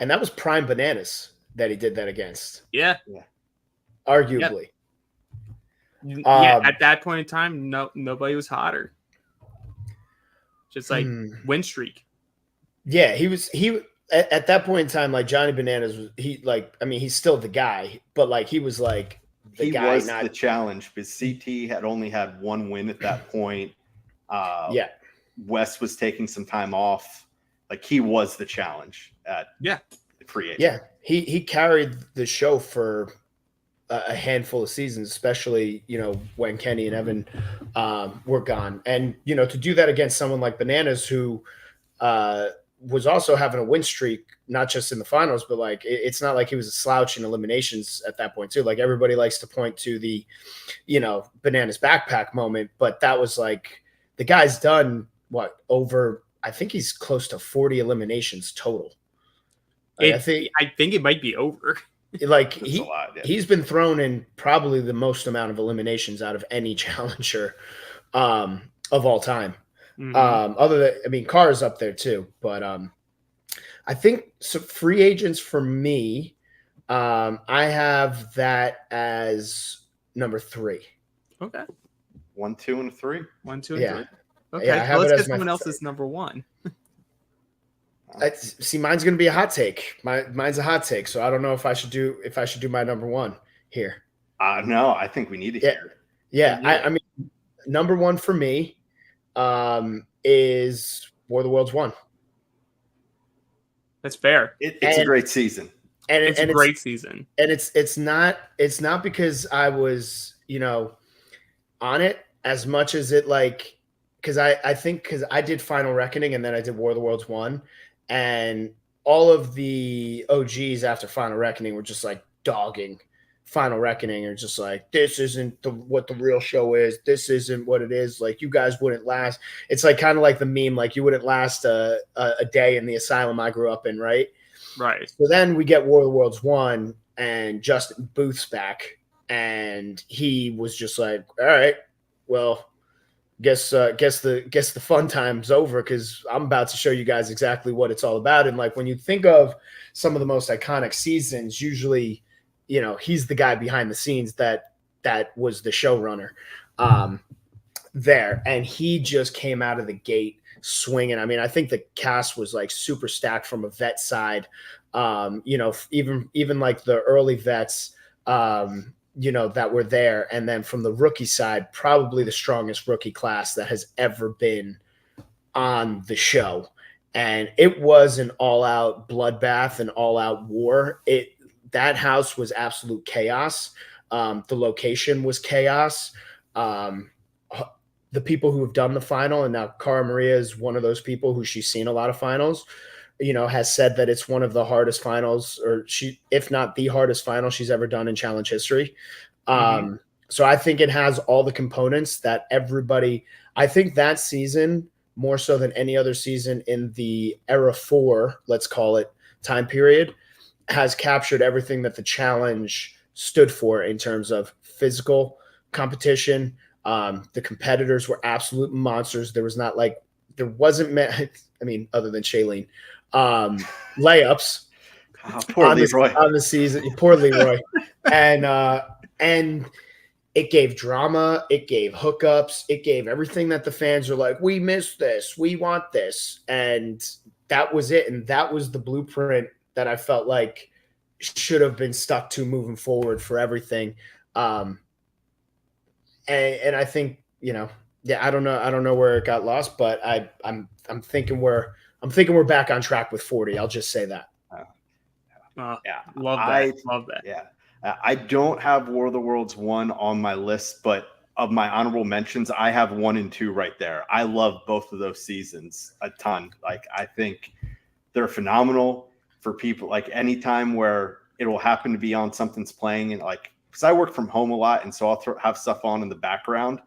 And that was prime Bananas that he did that against,
Yeah.
arguably.
Yeah. At that point in time, nobody was hotter. Just like win streak.
Yeah, he at that point in time, like Johnny Bananas was he's still the guy, but like he was like
He was the challenge because CT had only had one win at that point. Wes was taking some time off. Like he was the challenge at free agent.
Yeah, he carried the show for a handful of seasons, especially when Kenny and Evan were gone, and to do that against someone like Bananas who was also having a win streak, not just in the finals, but like it's not like he was a slouch in eliminations at that point too. Like everybody likes to point to the Bananas backpack moment, but that was like the guy's done over. I think he's close to 40 eliminations total.
I think it might be over.
Like
That's a lot, yeah.
he's been thrown in probably the most amount of eliminations out of any challenger of all time.
Mm-hmm.
Carr's up there too, but I think free agents for me, I have that as number 3.
Okay.
1, 2, and 3.
1, 2, and 3. Okay,
Yeah,
let's get someone else's number 1.
See, mine's going to be a hot take. Mine's a hot take, so I don't know if I should do my number 1 here.
No, I think we need to hear it.
Yeah, I mean, number 1 for me is War of the Worlds 1.
That's fair.
It's a great season.
And
it's a great season.
And it's not because I was, on it as much as it because I think because I did Final Reckoning and then I did War of the Worlds 1, and all of the OGs after Final Reckoning were just like dogging Final Reckoning and just like, this isn't what the real show is. This isn't what it is. Like, you guys wouldn't last. It's like kind of like the meme, like you wouldn't last a day in the asylum I grew up in, right?
Right.
So then we get War of the Worlds 1 and Justin Booth's back, and he was just like, all right, well, guess the fun time's over because I'm about to show you guys exactly what it's all about. And like when you think of some of the most iconic seasons, usually, he's the guy behind the scenes that was the showrunner there, and he just came out of the gate swinging. I mean, I think the cast was like super stacked from a vet side. Even like the early vets, that were there. And then from the rookie side, probably the strongest rookie class that has ever been on the show. And it was an all-out bloodbath, an all-out war. That house was absolute chaos. The location was chaos. The people who have done the final, and now Cara Maria is one of those people who she's seen a lot of finals, has said that it's one of the hardest finals, or if not the hardest final she's ever done in challenge history. So I think it has all the components that I think that season, more so than any other season in the era 4, let's call it, time period, has captured everything that the challenge stood for in terms of physical competition. The competitors were absolute monsters. There wasn't other than Shailene, layups
Poor Leroy
on the season. Poor Leroy. And it gave drama, it gave hookups, it gave everything that the fans are like, we miss this, we want this. And that was it. And that was the blueprint that I felt like should have been stuck to moving forward for everything. And I think, I don't know where it got lost, but I'm thinking we're back on track with 40. I'll just say that.
Love that.
Yeah. I don't have War of the Worlds 1 on my list, but of my honorable mentions, I have 1 and 2 right there. I love both of those seasons a ton. Like, I think they're phenomenal for people. Like, anytime where it will happen to be on something's playing, and like because I work from home a lot, and so I'll have stuff on in the background,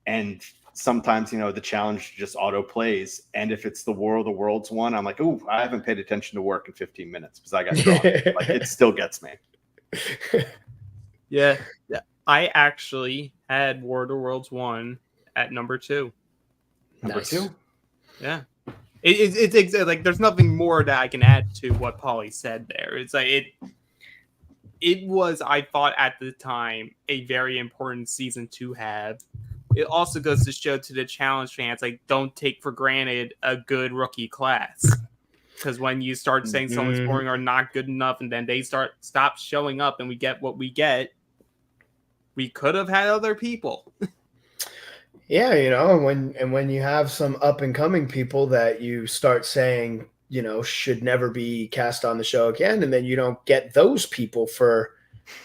and sometimes, the challenge just auto plays. And if it's the War of the Worlds one, I'm like, oh, I haven't paid attention to work in 15 minutes because I got drawn. Like, it still gets me.
Yeah. I actually had War of the Worlds 1 at number 2.
Number
Nice.
2?
Yeah. It's like there's nothing more that I can add to what Paulie said there. It's like it was, I thought at the time, a very important season to have. It also goes to show to the challenge fans, like, don't take for granted a good rookie class. Because when you start saying someone's boring or not good enough, and then they stop showing up and we get what we get, we could have had other people.
Yeah, when you have some up and coming people that you start saying, should never be cast on the show again, and then you don't get those people for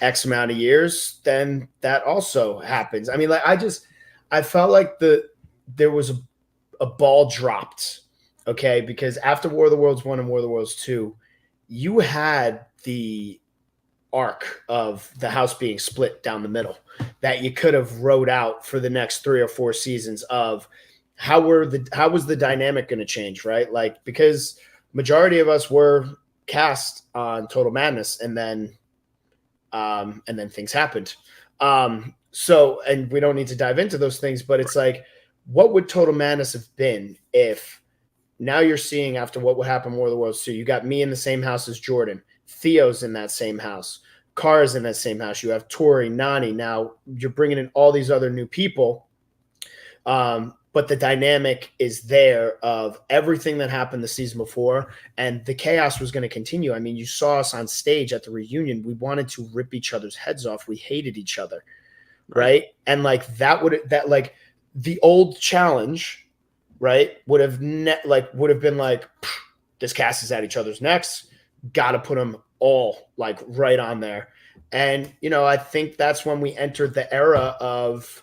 X amount of years, then that also happens. I mean, like, I felt like there was a ball dropped, okay? Because after War of the Worlds 1 and War of the Worlds 2, you had the arc of the house being split down the middle that you could have wrote out for the next 3 or 4 seasons of how was the dynamic going to change, right? Like, because majority of us were cast on Total Madness, and then things happened. So, and we don't need to dive into those things, but it's like, what would Total Madness have been if now you're seeing, after what would happen in War of the Worlds 2, you got me in the same house as Jordan, Theo's in that same house, Kara's in that same house, you have Tori, Nani, now you're bringing in all these other new people, but the dynamic is there of everything that happened the season before, and the chaos was going to continue. I mean, you saw us on stage at the reunion. We wanted to rip each other's heads off. We hated each other. Right. And like like the old challenge, right, would have been like, this cast is at each other's necks. Got to put them all like right on there. And, I think that's when we entered the era of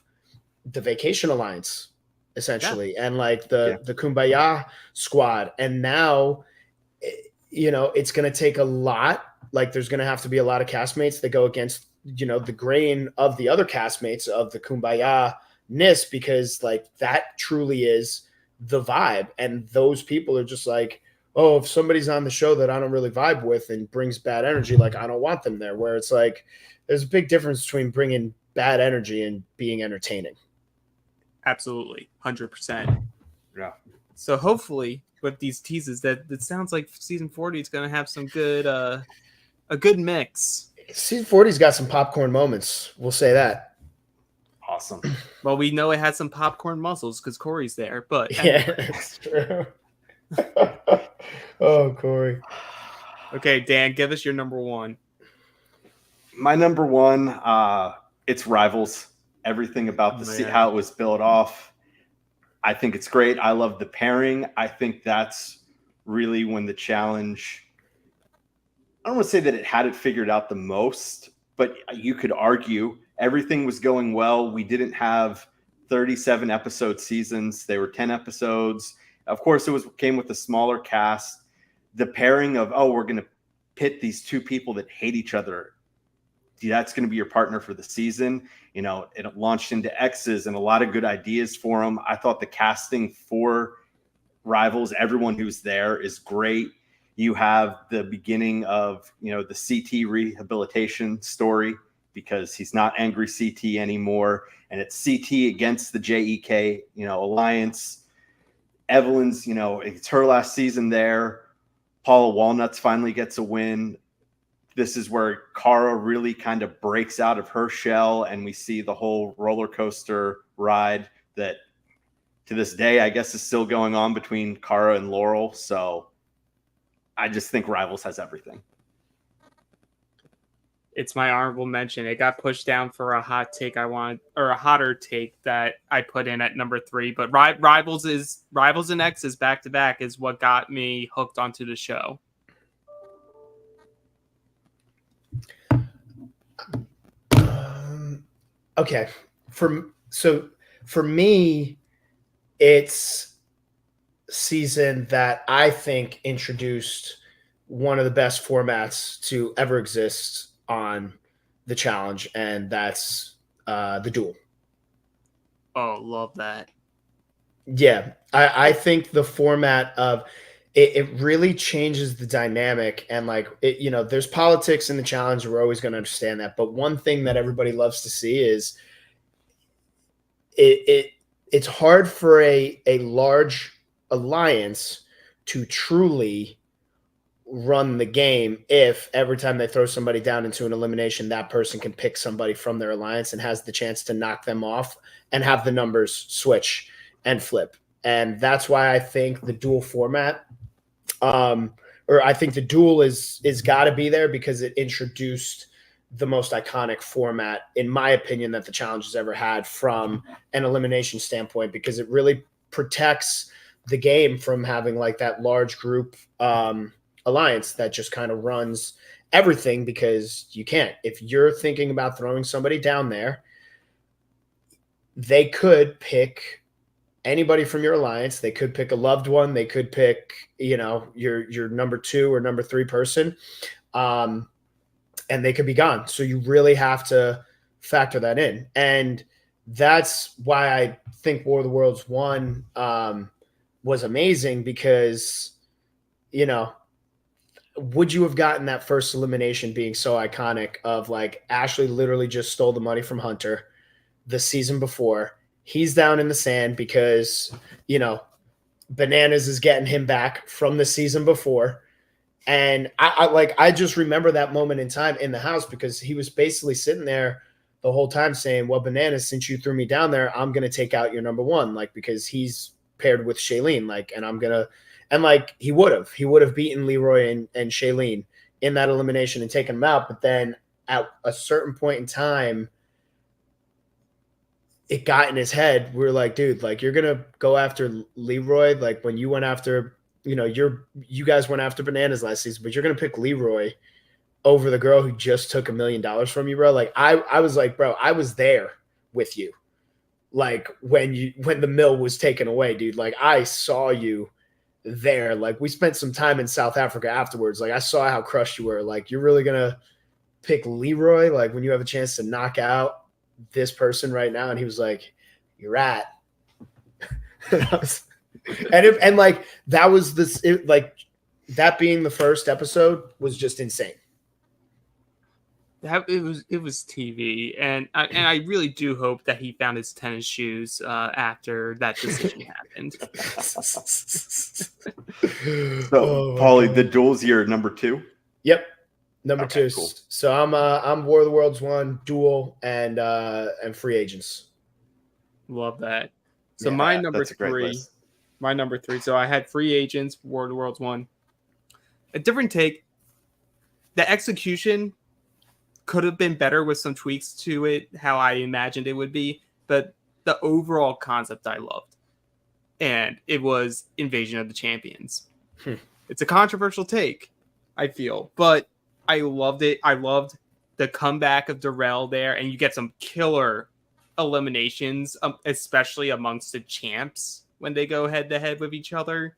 the Vacation Alliance, essentially, and like the Kumbaya squad. And now, it's going to take a lot. Like, there's going to have to be a lot of castmates that go against, the grain of the other castmates of the Kumbaya-ness, because like that truly is the vibe. And those people are just like, oh, if somebody's on the show that I don't really vibe with and brings bad energy, like, I don't want them there. Where it's like, there's a big difference between bringing bad energy and being entertaining.
Absolutely. 100%.
Yeah.
So hopefully with these teases, that it sounds like season 40 is going to have some good, a good mix.
Season 40's got some popcorn moments. We'll say that.
Awesome.
Well, we know it has some popcorn muscles because Corey's there, but
yeah, that's true. Oh, Corey.
Okay, Dan, give us your number 1.
My number 1, it's Rivals. Everything about how it was built off. I think it's great. I love the pairing. I think that's really when the challenge, I don't want to say that it had it figured out the most, but you could argue everything was going well. We didn't have 37 episode seasons. They were 10 episodes. Of course, came with a smaller cast. The pairing of, we're going to pit these two people that hate each other. That's going to be your partner for the season. It launched into X's and a lot of good ideas for them. I thought the casting for Rivals, everyone who's there, is great. You have the beginning of, the CT rehabilitation story, because he's not angry CT anymore. And it's CT against the JEK, alliance. Evelyn's, it's her last season there. Paula Walnuts finally gets a win. This is where Kara really kind of breaks out of her shell, and we see the whole roller coaster ride that to this day, I guess, is still going on between Kara and Laurel. So I just think Rivals has everything.
It's my honorable mention. It got pushed down for a hot take or a hotter take that I put in at number 3. But Rivals and X's back to back is what got me hooked onto the show.
Okay. For me, it's season that I think introduced one of the best formats to ever exist on the challenge, and that's the duel.
Oh, love that.
Yeah, I think the format of it really changes the dynamic, and like it, there's politics in the challenge. We're always going to understand that, but one thing that everybody loves to see is it's hard for a large alliance to truly run the game if every time they throw somebody down into an elimination, that person can pick somebody from their alliance and has the chance to knock them off and have the numbers switch and flip. And that's why I think the dual format, or I think the duel is got to be there, because it introduced the most iconic format, in my opinion, that the challenge has ever had from an elimination standpoint, because it really protects the game from having like that large group alliance that just kind of runs everything, because you can't. If you're thinking about throwing somebody down there, they could pick anybody from your alliance. They could pick a loved one. They could pick, your number 2 or number 3 person. And they could be gone. So you really have to factor that in. And that's why I think War of the Worlds 1 was amazing, because, would you have gotten that first elimination being so iconic of like Ashley literally just stole the money from Hunter the season before. He's down in the sand because, Bananas is getting him back from the season before. And I just remember that moment in time in the house, because he was basically sitting there the whole time saying, well, Bananas, since you threw me down there, I'm going to take out your number 1, like, because he's paired with Shailene, like, and I'm going to, and like, he would have beaten Leroy and Shailene in that elimination and taken them out. But then at a certain point in time, it got in his head. We were like, dude, like, you're going to go after Leroy. Like when you went after, you guys went after Bananas last season, but you're going to pick Leroy over the girl who just took $1 million from you, bro. Like I was like, bro, I was there with you. Like when the mill was taken away, dude, like I saw you there. Like we spent some time in South Africa afterwards. Like I saw how crushed you were. Like, you're really going to pick Leroy, like when you have a chance to knock out this person right now? And he was like, you're right. And like that was this, like that being the first episode was just insane.
It was TV, and I really do hope that he found his tennis shoes after that decision happened.
So, Paulie, the duel's your number 2.
Yep, number 2.
Cool.
So I'm War of the Worlds 1, duel, and free agents.
Love that. So yeah, my number 3. My number 3. So I had free agents, War of the Worlds 1. A different take. The execution could have been better with some tweaks to it, how I imagined it would be, but the overall concept I loved. And it was Invasion of the Champions. It's a controversial take, I feel, but I loved it. I loved the comeback of Darrell there, and you get some killer eliminations, especially amongst the champs when they go head to head with each other.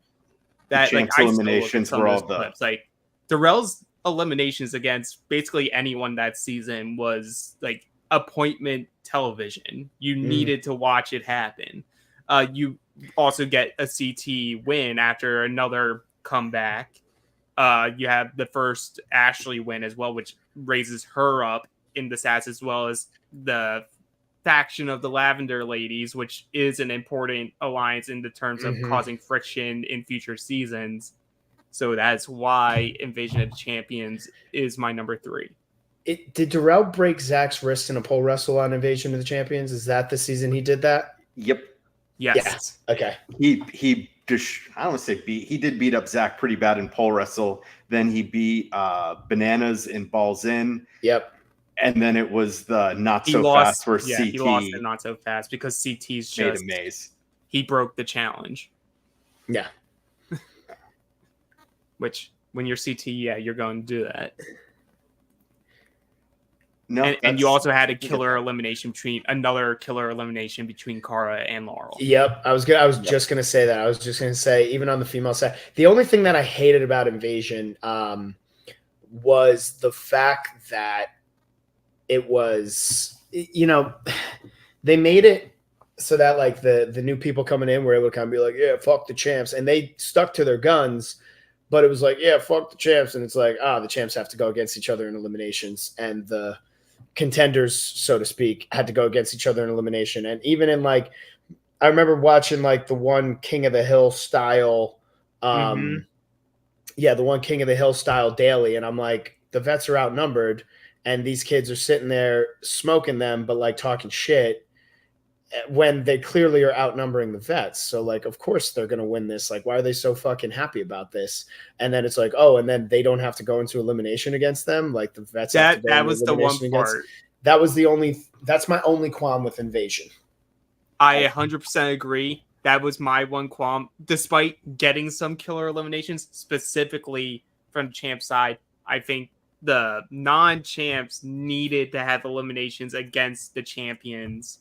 That
the champs eliminations were all the
clips. Like Darrell's eliminations against basically anyone that season was like appointment television. You needed to watch it happen. You also get a CT win after another comeback. You have the first Ashley win as well, which raises her up in the stats, as well as the faction of the Lavender Ladies, which is an important alliance in the terms of causing friction in future seasons. So that's why Invasion of the Champions is my number 3.
Did Darrell break Zach's wrist in a pole wrestle on Invasion of the Champions? Is that the season he did that?
Yep.
Yes.
Yeah. Okay.
He just, I don't want to say beat. He did beat up Zach pretty bad in pole wrestle. Then he beat Bananas in Balls In.
Yep.
And then it was the not so fast where CT.
He lost it not so fast because CT's just
made a maze.
He broke the challenge.
Yeah.
Which, when you're CT, you're going to do that.
No,
and you also had another killer elimination between Cara and Laurel.
Yep, I was just gonna say that. I was just gonna say, even on the female side, the only thing that I hated about Invasion was the fact that it was, they made it so that like the new people coming in were able to kind of be like, yeah, fuck the champs. And they stuck to their guns, but it was like, yeah, fuck the champs. And it's like, the champs have to go against each other in eliminations. And the contenders, so to speak, had to go against each other in elimination. And even in like, I remember watching like the one King of the Hill style, the one King of the Hill style daily. And I'm like, the vets are outnumbered and these kids are sitting there smoking them, but like talking shit when they clearly are outnumbering the vets. So like, of course they're going to win this. Like, why are they so fucking happy about this? And then it's like, oh, and then they don't have to go into elimination against them. Like the vets have to go
that
into
was the one part.
That's my only qualm with Invasion.
I 100% agree. That was my one qualm. Despite getting some killer eliminations, specifically from champ side, I think the non-champs needed to have eliminations against the champions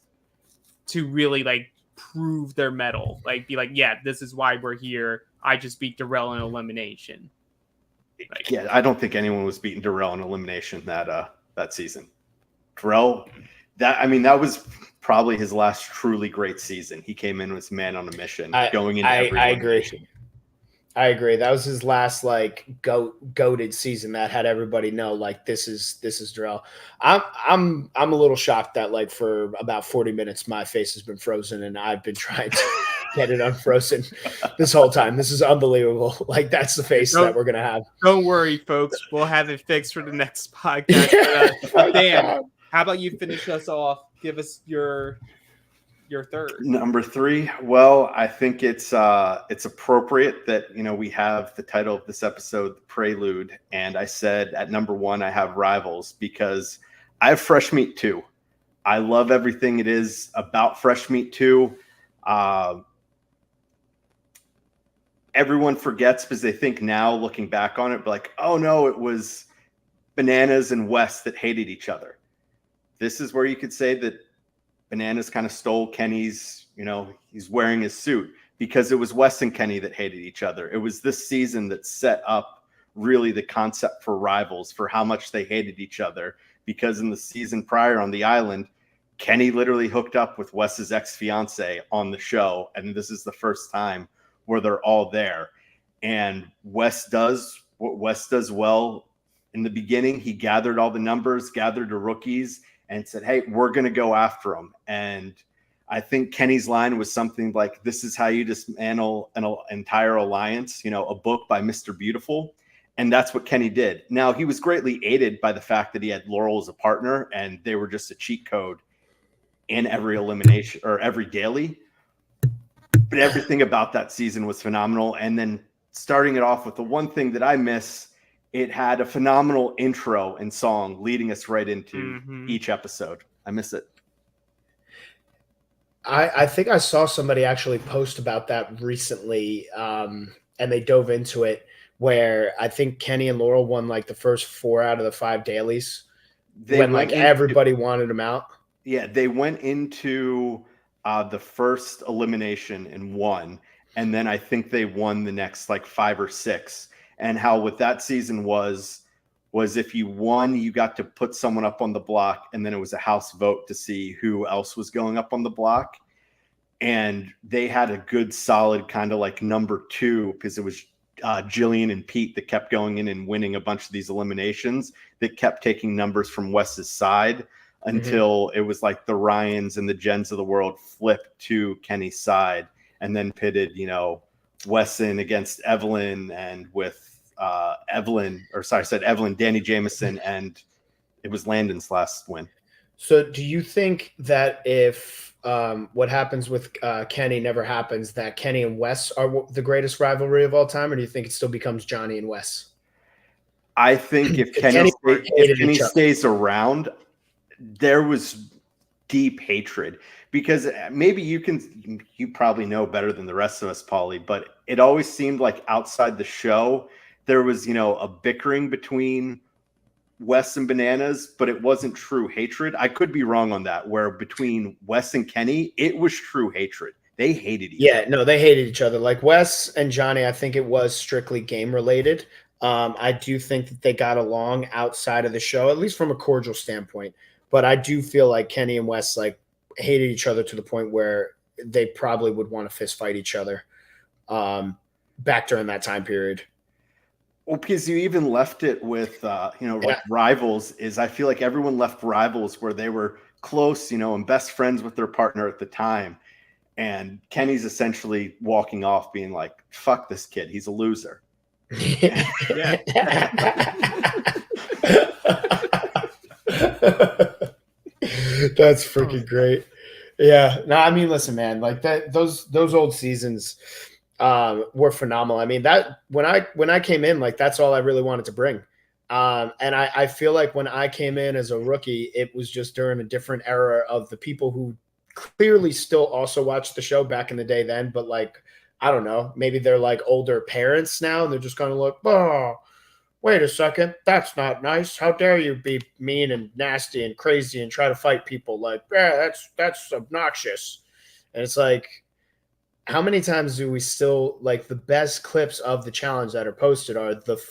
to really like prove their mettle. Like be like, yeah, this is why we're here. I just beat Darrell in elimination.
Like, yeah, I don't think anyone was beating Darrell in elimination that season. Darrell, that was probably his last truly great season. He came in as man on a mission, going into every elimination.
I agree. That was his last like goated season that had everybody know like this is Darrell. I'm a little shocked that like for about 40 minutes my face has been frozen and I've been trying to get it unfrozen this whole time. This is unbelievable. Like that's the face that we're gonna have.
Don't worry, folks. We'll have it fixed for the next podcast. But, Dan, how about you finish us off? Give us your third.
Number 3. Well, I think it's appropriate that we have the title of this episode, Prelude, and I said at number 1 I have Rivals because I have Fresh Meat 2. I love everything it is about Fresh Meat 2. Everyone forgets because they think now, looking back on it, but like, oh no, it was Bananas and Wes that hated each other. This is where you could say that Bananas kind of stole Kenny's, he's wearing his suit because it was Wes and Kenny that hated each other. It was this season that set up really the concept for Rivals, for how much they hated each other. Because in the season prior on the island, Kenny literally hooked up with Wes's ex-fiance on the show. And this is the first time where they're all there. And Wes does what Wes does well in the beginning. He gathered all the numbers, gathered the rookies, and said, hey, we're going to go after them. And I think Kenny's line was something like, this is how you dismantle an entire alliance, a book by Mr. Beautiful. And that's what Kenny did. Now, he was greatly aided by the fact that he had Laurel as a partner, and they were just a cheat code in every elimination or every daily. But everything about that season was phenomenal. And then starting it off with the one thing that I miss, it had a phenomenal intro and song leading us right into each episode. I miss it.
I think I saw somebody actually post about that recently, and they dove into it, where I think Kenny and Laurel won like the first 4 out of the 5 dailies when like everybody wanted them out.
Yeah, they went into the first elimination and won, and then I think they won the next like 5 or 6. And how with that season was if you won, you got to put someone up on the block, and then it was a house vote to see who else was going up on the block. And they had a good, solid kind of like number 2 because it was Jillian and Pete that kept going in and winning a bunch of these eliminations that kept taking numbers from Wes's side until it was like the Ryans and the Jens of the world flipped to Kenny's side and then pitted, Wesson against Evelyn and with Evelyn, Danny Jamieson, and it was Landon's last win.
So do you think that if what happens with Kenny never happens, that Kenny and Wes are the greatest rivalry of all time, or do you think it still becomes Johnny and Wes?
I think if Kenny stays around, there was deep hatred. Because maybe you probably know better than the rest of us, Paulie, but it always seemed like outside the show, there was, a bickering between Wes and Bananas, but it wasn't true hatred. I could be wrong on that, where between Wes and Kenny, it was true hatred. They hated each other.
Yeah, no, they hated each other. Like Wes and Johnny, I think it was strictly game related. I do think that they got along outside of the show, at least from a cordial standpoint. but I do feel like Kenny and Wes like hated each other to the point where they probably would want to fist fight each other back during that time period.
Well, because you even left it with, like Rivals is, I feel like everyone left Rivals where they were close, and best friends with their partner at the time. And Kenny's essentially walking off being like, fuck this kid. He's a loser.
Yeah.
That's freaking great. Yeah. No, I mean, listen, man, like those old seasons were phenomenal. I mean, that when I came in, like that's all I really wanted to bring. And I feel like when I came in as a rookie, it was just during a different era of the people who clearly still also watched the show back in the day then, but like, I don't know, maybe they're like older parents now and they're just kind of like, oh, wait a second, that's not nice. How dare you be mean and nasty and crazy and try to fight people? Like, yeah, that's obnoxious. And it's like, how many times do we still like the best clips of the challenge that are posted are the,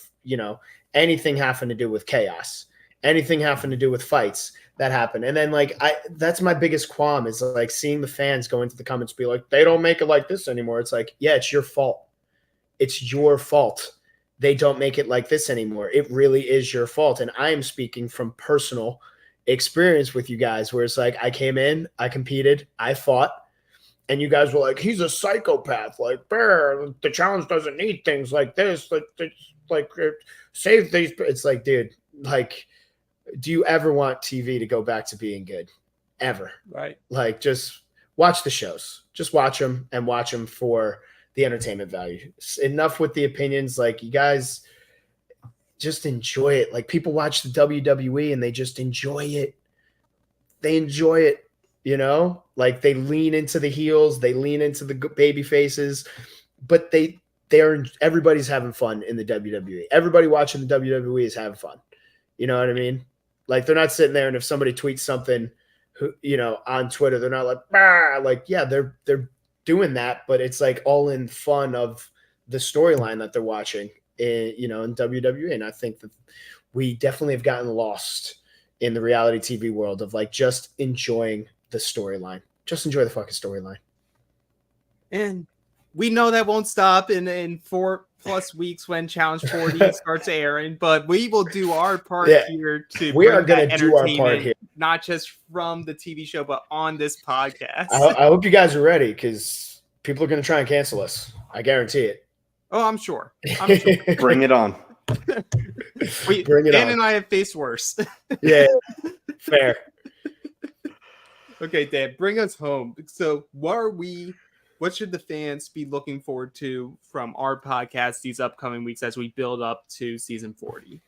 anything having to do with chaos, anything having to do with fights that happen. And then like, that's my biggest qualm is like seeing the fans go into the comments, be like, they don't make it like this anymore. It's like, yeah, it's your fault. It's your fault. They don't make it like this anymore. It really is your fault. And I am speaking from personal experience with you guys where it's like, I came in, I competed, I fought, and you guys were like, he's a psychopath. Like, the challenge doesn't need things like this. Like save these. It's like, dude, like, do you ever want TV to go back to being good? Ever?
Right.
Like, just watch the shows. Just watch them and watch them for the entertainment value. Enough with the opinions. Like, you guys just enjoy it. Like, people watch the WWE and they just enjoy it. They enjoy it. Like they lean into the heels, they lean into the baby faces, but everybody's having fun in the WWE. Everybody watching the WWE is having fun. You know what I mean? Like they're not sitting there and if somebody tweets something, on Twitter, they're not like, bah! Like, yeah, they're doing that, but it's like all in fun of the storyline that they're watching in WWE. And I think that we definitely have gotten lost in the reality TV world of like just enjoying the storyline. Just enjoy the fucking storyline.
And we know that won't stop in 4+ weeks when Challenge 40 starts airing, but we will do our part here to
we
bring
are going
that
to do our part here,
not just from the TV show, but on this podcast.
I hope you guys are ready because people are going to try and cancel us. I guarantee it.
Oh, I'm sure.
Bring it on.
Bring it
Dan
on.
and I have faced worse.
Yeah, fair.
Okay, Dan, bring us home. So what should the fans be looking forward to from our podcast these upcoming weeks as we build up to season 40?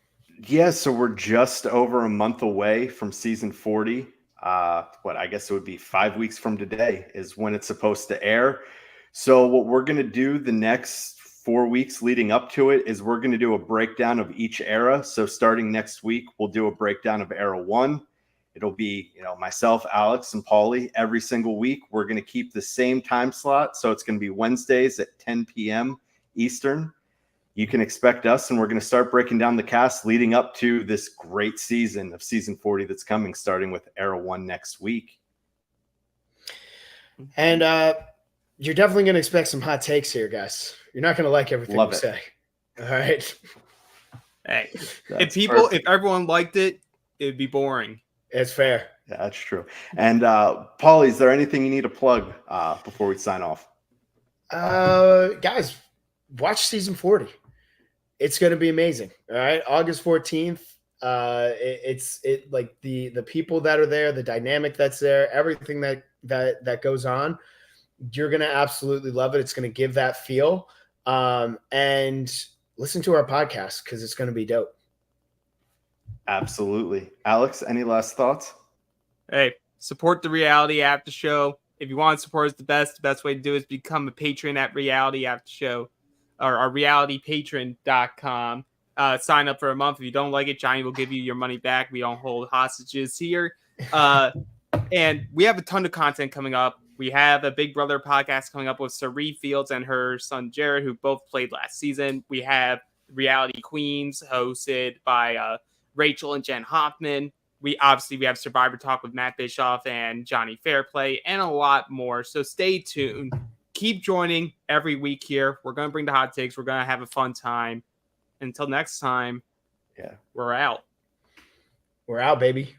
Yeah, so we're just over a month away from season 40. I guess it would be 5 weeks from today is when it's supposed to air. So what we're going to do the next 4 weeks leading up to it is we're going to do a breakdown of each era. So starting next week, we'll do a breakdown of era 1. It'll be, myself, Alex, and Paulie every single week. We're going to keep the same time slot. So it's going to be Wednesdays at 10 p.m. Eastern. You can expect us, and we're going to start breaking down the cast leading up to this great season of season 40 that's coming, starting with era 1 next week.
And you're definitely going to expect some hot takes here, guys. You're not going to like everything we say. All right.
Hey, if everyone liked it, it'd be boring.
It's fair.
Yeah, that's true. And Paulie, is there anything you need to plug before we sign off?
Guys, watch season 40. It's going to be amazing. All right, August 14th. It's like the people that are there, the dynamic that's there, everything that goes on. You're going to absolutely love it. It's going to give that feel. And listen to our podcast because it's going to be dope.
Absolutely. Alex, any last thoughts?
Hey, support the Reality After Show. If you want to support us the best way to do it is become a patron at Reality After Show or our realitypatron.com. Sign up for a month. If you don't like it, Johnny will give you your money back. We don't hold hostages here. And we have a ton of content coming up. We have a Big Brother podcast coming up with Saree Fields and her son Jared, who both played last season. We have Reality Queens hosted by Rachel and Jen Hoffman. We have Survivor Talk with Matt Bischoff and Johnny Fairplay and a lot more. So stay tuned. Keep joining every week here. We're going to bring the hot takes. We're going to have a fun time. Until next time,
yeah,
we're out.
We're out, baby.